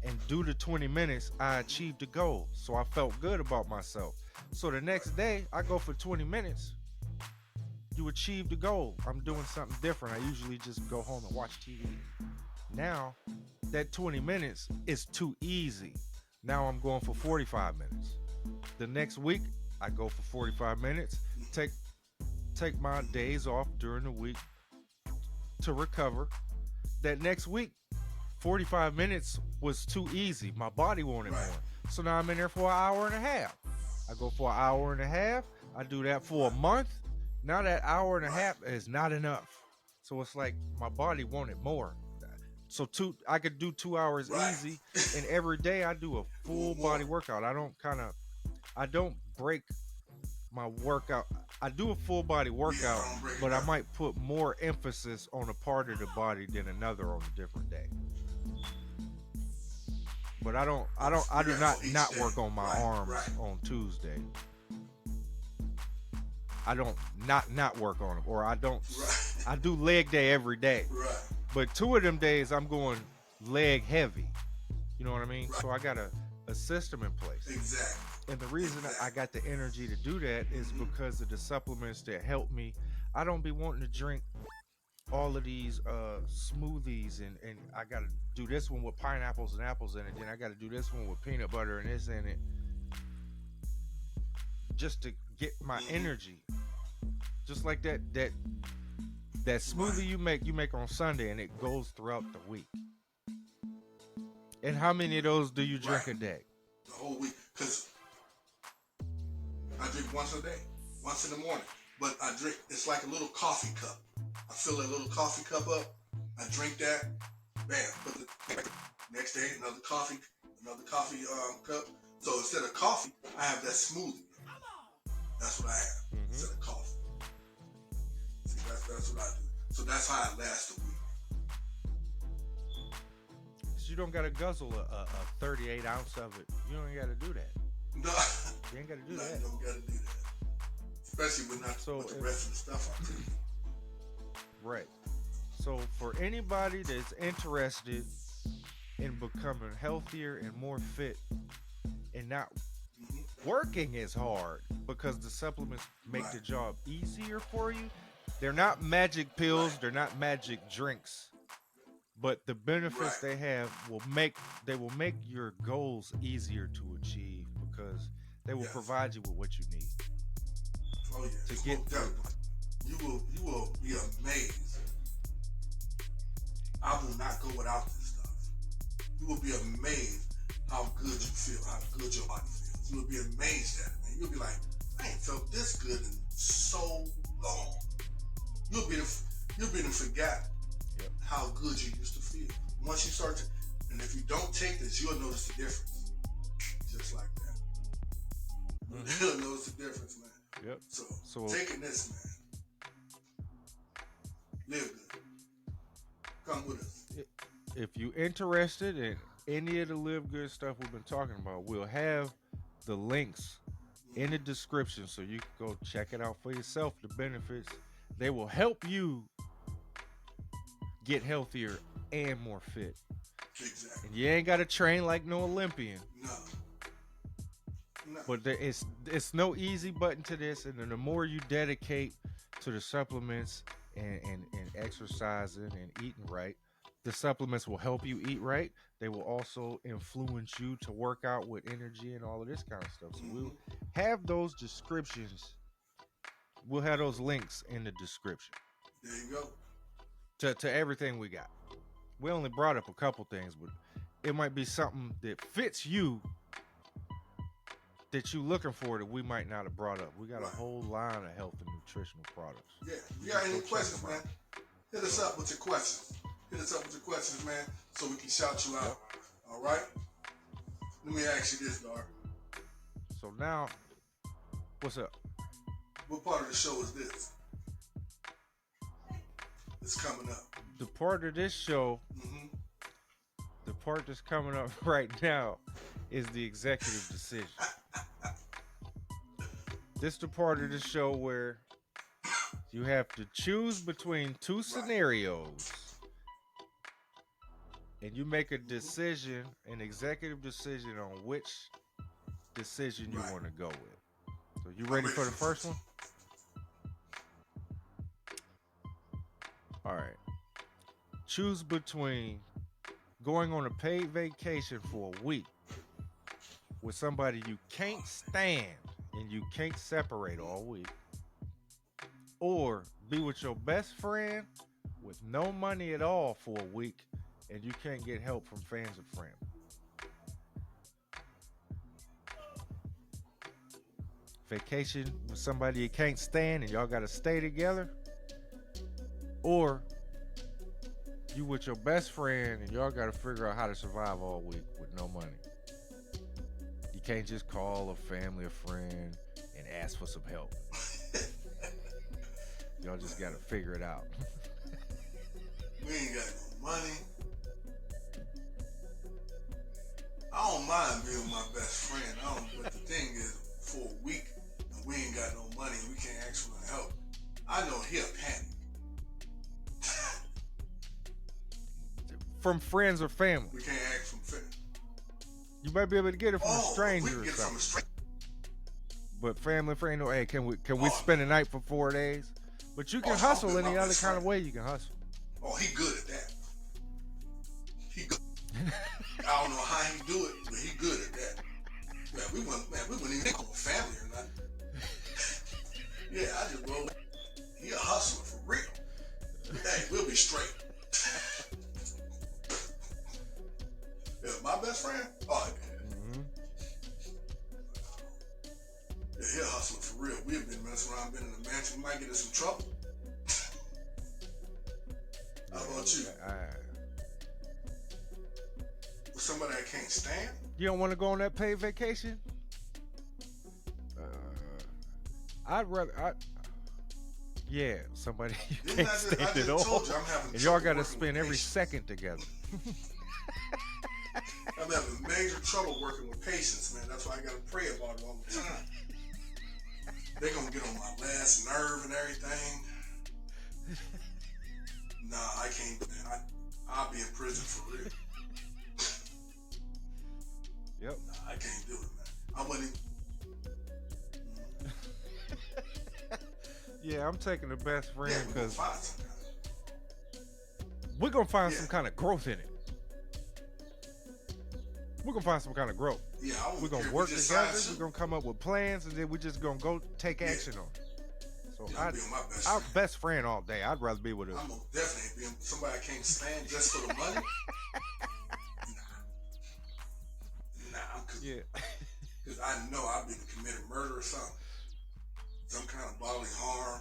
and do the 20 minutes. I achieved the goal. So I felt good about myself. So the next day, I go for 20 minutes. You achieve the goal. I'm doing something different. I usually just go home and watch TV. Now, that 20 minutes is too easy. Now I'm going for 45 minutes. The next week, I go for 45 minutes. Take my days off during the week to recover. That next week, 45 minutes was too easy. My body wanted Right. more. So now I'm in there for an hour and a half. I go for an hour and a half. I do that for a month. Now that hour and a Right. half is not enough. So it's like my body wanted more. So I could do 2 hours Right. easy, and every day I do a full body workout. I don't break my workout. I do a full body Yeah, workout, I don't break it but I down. might put more emphasis on a part of the body than another on a different day. But I do Yeah, not for each not day. work on my Right. arms Right. on Tuesday. I don't not work on them, or Right. I do leg day every day. Right. But 2 of them days I'm going leg heavy. You know what I mean? Right. So I got a system in place. Exactly. And the reason I got the energy to do that is because of the supplements that help me. I don't be wanting to drink all of these smoothies, and I gotta do this one with pineapples and apples in it. Then I gotta do this one with peanut butter and this in it, just to get my energy. Just like that smoothie you make on Sunday, and it goes throughout the week. And how many of those do you drink Right. a day? The whole week. Because I drink once a day, once in the morning. But I drink, it's like a little coffee cup. I fill a little coffee cup up. I drink that. Bam. Put the next day, another coffee cup. So instead of coffee, I have that smoothie. That's what I have instead of coffee. See, that's what I do. So that's how I last a week. So you don't gotta guzzle a 38 ounce of it. You don't gotta do that. No, You ain't gotta do no, that. you don't gotta do that. Especially with not So with the if- rest of the stuff I take. Right. So for anybody that's interested in becoming healthier and more fit, and not working as hard, because the supplements make the Right. job easier for you. They're not magic pills, Right. they're not magic drinks. But the benefits Right. they have will make your goals easier to achieve, because they will Yes. provide you with what you need Oh yeah. to It's get most through. definitely. You will be amazed. I will not go without this stuff. You will be amazed how good you feel, how good your body feels. You will be amazed at it, man. You'll be like, I ain't felt this good in so long. You'll be to forget Yep. how good you used to feel. Once you start to, and if you don't take this, you'll notice the difference. Just like that. Mhm. You'll notice the difference, man. Yep. So So taking this, man. Live good. Come with us. if you're interested in any of the Live Good stuff we've been talking about, we'll have the links in the description so you can go check it out for yourself. The benefits, they will help you get healthier and more fit. Exactly. And you ain't got to train like no Olympian. No. No. But it's no easy button to this. And then the more you dedicate to the supplements and exercising and eating right, the supplements will help you eat right. They will also influence you to work out with energy and all of this kind of stuff. So we'll have those descriptions. We'll have those links in the description There you go. to everything we got. We only brought up a couple things, but it might be something that fits you that you looking for that we might not have brought up. We got a whole line of health and nutritional products. Yeah. If you got any questions, man, hit us up with your questions. Hit us up with your questions, man, so we can shout you out. Yep. All right? Let me ask you this, Dar. So now, what's up? What part of the show is this? It's coming up. The part of this show, the part that's coming up right now is the executive decision. This is the part of the show where you have to choose between two scenarios and you make a decision, an executive decision on which decision you want to go with. So you ready for the first one? All right. Choose between going on a paid vacation for a week with somebody you can't stand and you can't separate all week, or be with your best friend with no money at all for a week and you can't get help from fans or friends. Vacation with somebody you can't stand and y'all got to stay together, or you with your best friend and y'all got to figure out how to survive all week with no money. You can't just call a family or friend and ask for some help. Y'all just got to figure it out. We ain't got no money. I don't mind being with my best friend. But the thing is, for a week, and we ain't got no money, we can't ask for no help. I know he'll panic. From friends or family. We can't ask from friends. You might be able to get it from a stranger or something. But family, friend, hey, can we spend a night for 4 days? But you can hustle any other kind of way you can hustle. Oh, he good at that. He good. I don't know how he do it, but he good at that. Man, we wouldn't even call family or nothing. Yeah, I just roll. He a hustler for real. Hey, we'll be straight. Yeah, my best friend? Oh, yeah. Yeah, he a hustler for real. We've been messing around, been in the mansion. We might get in some trouble. How about you? With somebody I can't stand? You don't want to go on that paid vacation? Yeah, somebody you can't stand at all. And y'all got to spend every second together. I'm having major trouble working with patients, man. That's why I got to pray about it all the time. They're going to get on my last nerve and everything. Nah, I can't, man. I'll be in prison for real. Yep. Nah, I can't do it, man. I wouldn't Yeah, I'm taking the best friend because we're going to find some kind of growth in it. We're going to find some kind of growth. Yeah, we're going to work together. We're going to come up with plans, and then we're just going to go take action on it. So our best friend all day. I'd rather be with her. I'm going to definitely be with somebody I can't stand just for the money. Nah, because I know I've been committed murder or something. Some kind of bodily harm.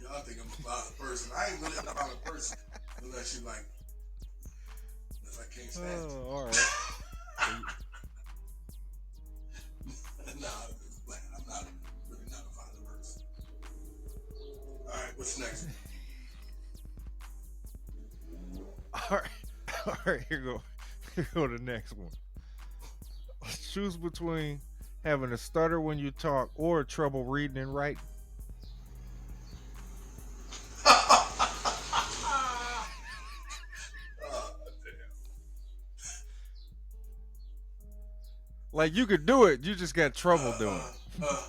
Y'all think I'm a violent person. I ain't really a violent person unless you like, unless I can't stand it. Oh, all right. Nah, I'm not really not a violent person. All right, what's next? All right, here go the next one. Choose between having a stutter when you talk or trouble reading and writing. Like you could do it, you just got trouble uh, doing uh, it. uh.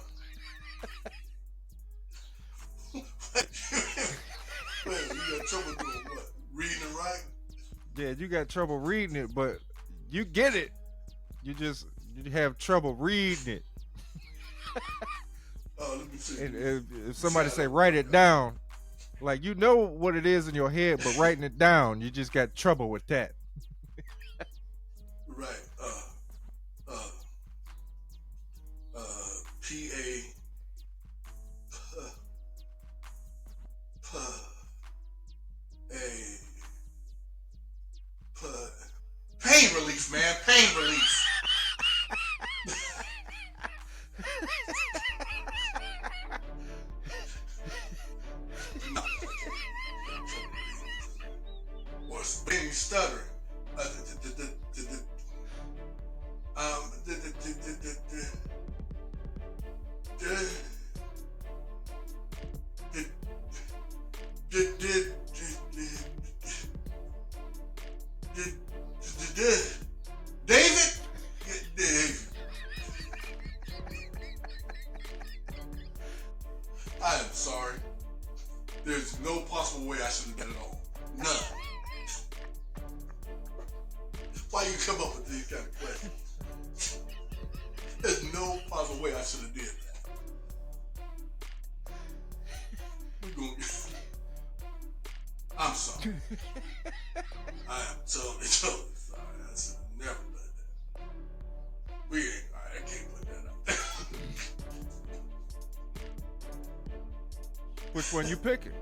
Wait, you got trouble doing what? Reading and writing? Yeah, you got trouble reading it, but you get it. You have trouble reading it. Oh, let me see. And if See somebody how say that write work it out. down, like you know what it is in your head, but writing it down, you just got trouble with that. Right. P A P A P pain relief, man. Pain relief. No. Or any stuttering. David? I am sorry. There's no possible way I should have done it all. None. Why you come up with these kind of questions? There's no possible way I should have did that. I'm sorry. I am totally sorry. I should have never done that. We ain't. I can't put that up. Which one you picking?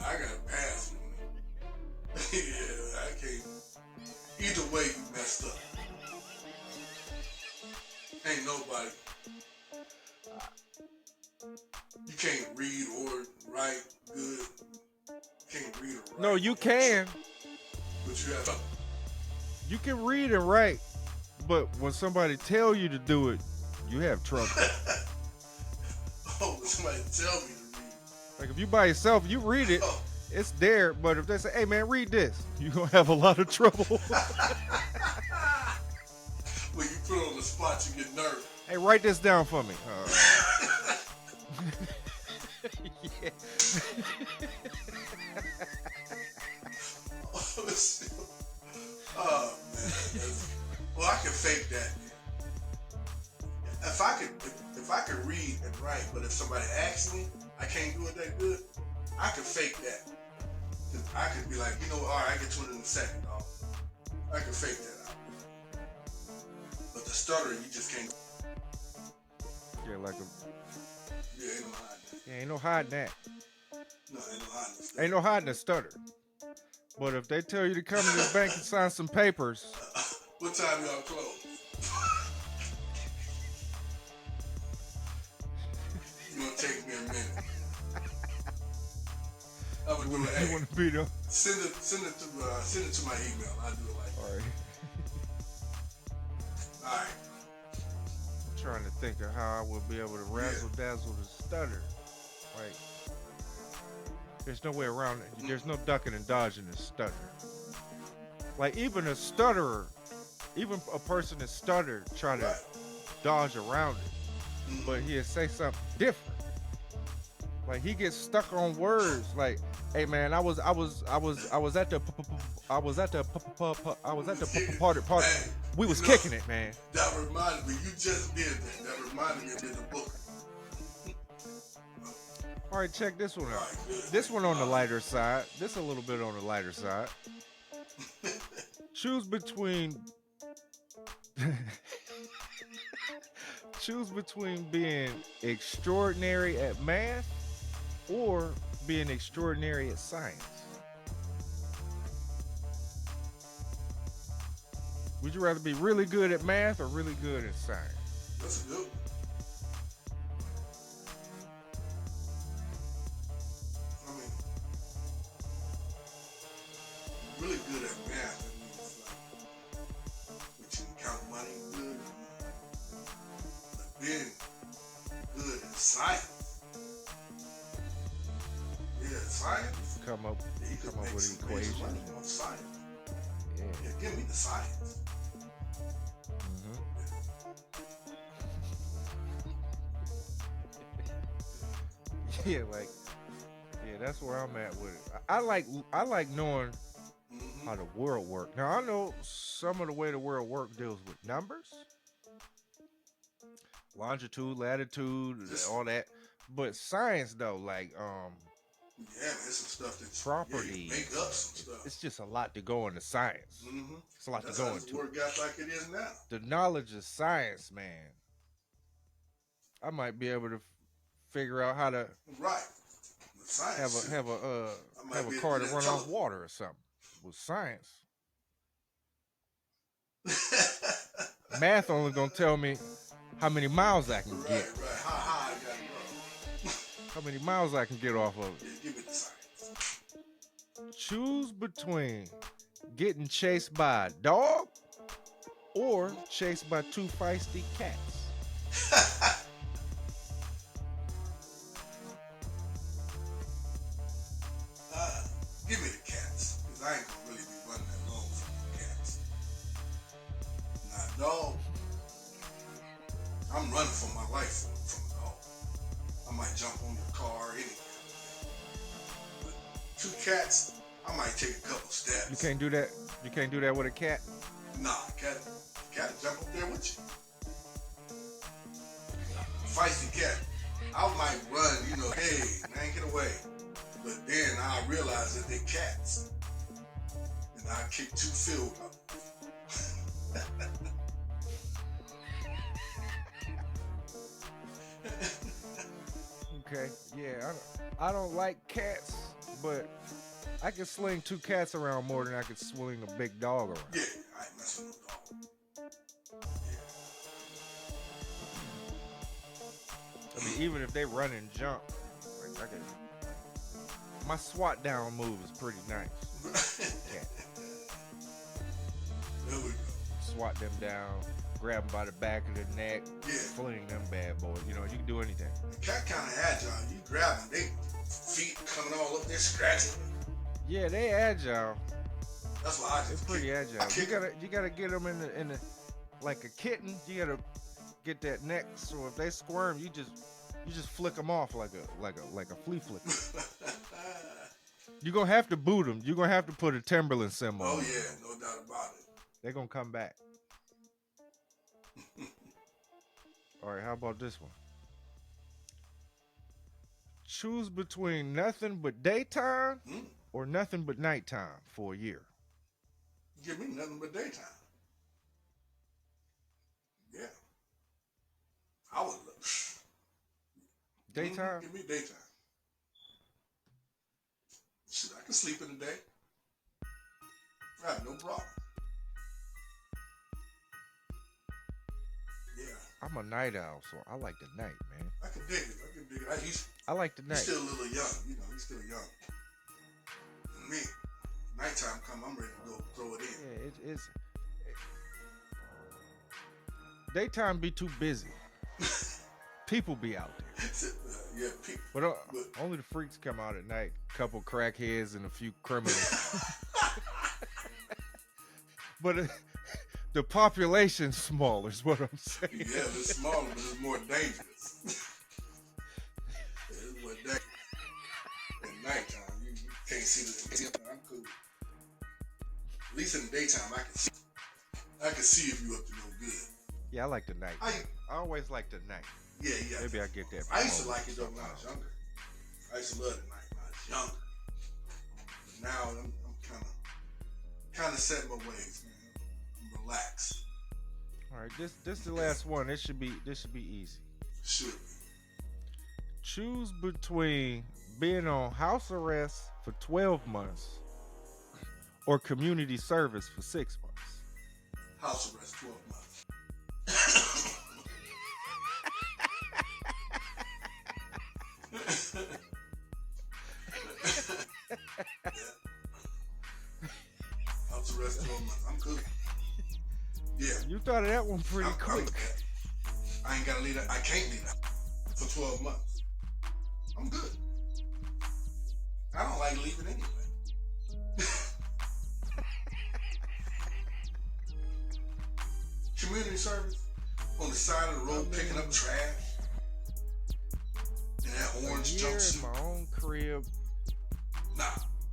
I got a pass on it. Yeah, I can't. Either way, you messed up. Ain't nobody. You can't read or write good. You can't read or write. No, you can. But you have. You can read and write, but when somebody tell you to do it, you have trouble. Oh, somebody tell me to read. Like if you by yourself, you read it, Oh. it's there. But if they say, "Hey man, read this," you gonna have a lot of trouble. When you put on the spot, you get nervous. Hey, write this down for me. Yeah. Oh man. Well, I can fake that. If I could read and write, but if somebody asks me, I can't do it that good. I could fake that. I could be like, you know what? All right, I get to it in a second, dog. I can fake that out. But the stuttering, you just can't. Yeah, like Yeah, ain't no hiding. yeah, ain't no hiding that. No, ain't no hiding. Ain't no hiding a stutter. But if they tell you to come to this bank and sign some papers, What time y'all close? It's gonna take me a minute. I would do it. you Hey, want to be there. send it to my email. I'll do it like that. All right. All right. I'm trying to think of how I would be able to razzle dazzle the stutter. Like, there's no way around it. There's no ducking and dodging a stutter. Like even a stutterer, even a person that stuttered try to Right. dodge around it, but he'll say something different. Like he gets stuck on words. Like, hey man, I was at the party. Hey, We was you know, kicking it, man. That reminded me. You just did that. That reminded me of the book. All right, check this one All out. right, good. This one on the lighter side. This a little bit on the lighter side. Choose between being extraordinary at math or being extraordinary at science. Would you rather be really good at math or really good at science? That's a good one. I mean, really good at math. That means like you can count money good. But being good at science, yeah, science. come up Yeah, you could make with some major equations. money on science. Yeah. Yeah, give me the science. Hmm. Yeah, like yeah, that's where I'm at with it. I like knowing Mm-hmm. how the world works. Now I know some of the way the world work deals with numbers, longitude, latitude, This, all that. But science though, like yeah, man, it's some stuff that yeah, you can make properties, up some stuff. it's just a lot to go into science. Mm-hmm. It's a lot to That's how go this into. world got like it is now. The knowledge of science, man. I might be able to figure out how to Right. The have science a shit. I have might a be able to car do to that run off water or something. With science, math only gonna tell me how many miles I can right, get, right. How high I gotta go. how many miles I can get off of Yeah, it. give me the science. Choose between getting chased by a dog or chased by two feisty cats. Give me the cats, because I ain't gonna really be running that long from the cats. Now, dog, I'm running for my life from a dog. I might jump on your car, anything. But two cats, I might take a couple steps. You can't do that. You can't do that with a cat. Nah, cat will jump up there with you. Feisty cat. I might run, hey, man, get away. But then I realize that they're cats. And I kick two field goals. Okay. Yeah. I don't like cats, but I can sling two cats around more than I could swing a big dog around. Yeah, I ain't messing with no dog. Yeah. I mean, even if they run and jump, like I can. My SWAT down move is pretty nice. Cat. There we go. SWAT them down, grab them by the back of the neck, Yeah. fling them bad boys. You can do anything. The cat kind of agile. You grab them, they feet coming all up there scratching. Yeah, they agile. That's why I They're just pretty kick. agile. I kick You gotta get them in the like a kitten. You gotta get that neck. So if they squirm, you just flick them off like a flea flicker. You're gonna have to boot them. You're gonna have to put a Timberland symbol. Oh on yeah, them. no doubt about it. They're gonna come back. All right, how about this one? Choose between nothing but daytime or nothing but nighttime for a year. Give me nothing but daytime. Yeah. I would look. Daytime? Give me daytime. Shit, I can sleep in the day. I have no problem. Yeah. I'm a night owl, so I like the night, man. I can dig it. He's I like the night. still a little young, he's still young. Me, nighttime come, I'm ready to go throw it in. Yeah, it's daytime be too busy. People be out there. Yeah, people. But only the freaks come out at night. Couple crackheads and a few criminals. But the population's small, is what I'm saying. Yeah, it's smaller, but it's more dangerous. It's more dangerous. At nighttime, you can't see the. I'm cool. At least in the daytime, I can see. I can see if you up to no good. Yeah, I like the night. I always like the night. Yeah. Maybe I get that. I used to like it though when I was younger. I used to love the night when I was younger. But now I'm kind of set my ways, man. I'm relaxed. All right, this is the last one. This should be easy. Should be. Choose between being on house arrest for 12 months or community service for 6 months. House arrest 12 months. House arrest 12 months. I'm good. Yeah. You thought of that one pretty quick. I ain't gotta leave that. I can't leave that for 12 months. I'm good. I don't like leaving anyway. Community service on the side of the road, picking up trash. And that orange jumpsuit. In my own crib. Nah,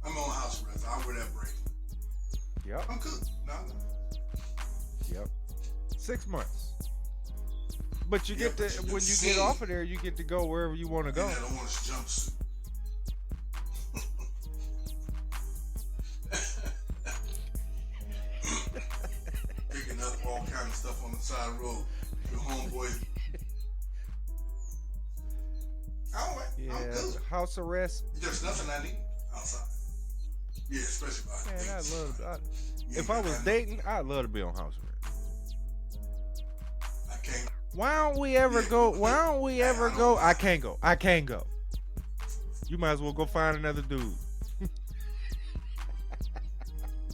I'm on house arrest. I'll wear that bracelet. Yep. I'm good. No. Yep. 6 months. But you get to, but when you get off of there, you get to go wherever you want to go. In that orange jumpsuit. Picking up all kind of stuff on the side of the road. Your homeboy. All right, Yeah, I'm good. house arrest. There's nothing I need outside. Yeah, especially if Man, I if I was dating, I'd love to be on house arrest. I can't. Why don't we ever go? Why don't we ever go? I can't go. I can't go. You might as well go find another dude.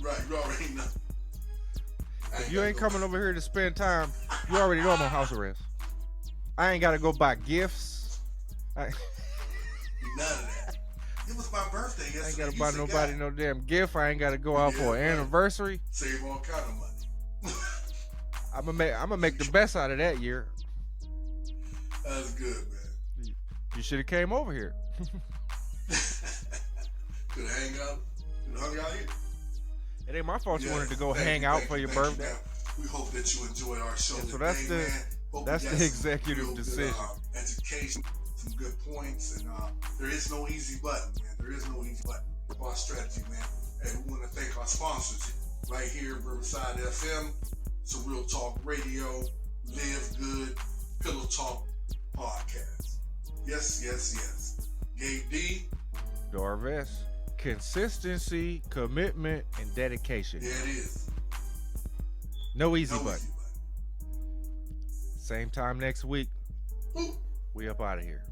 Right, you already know. If you ain't coming over here to spend time, you already know I'm on house arrest. I ain't got to go buy gifts. None of that. It was my birthday yesterday. I ain't got to buy nobody no damn gift. I ain't got to go out for an anniversary. Save all kind of money. I'm gonna make the best out of that year. That's good, man. You should have came over here. Could have hung out here. It ain't my fault you wanted to go hang out for your birthday. You, we hope that you enjoyed our show today, so that's the executive decision. Education, some good points, and there is no easy button, man. There is no easy button. Our strategy, man. And we want to thank our sponsors right here, Riverside FM, So Real Talk Radio, Live Good, Pillow Talk Podcast. Yes. Gabe D. Darvest. Consistency, commitment, and dedication. There it is. No easy button. Same time next week. We up out of here.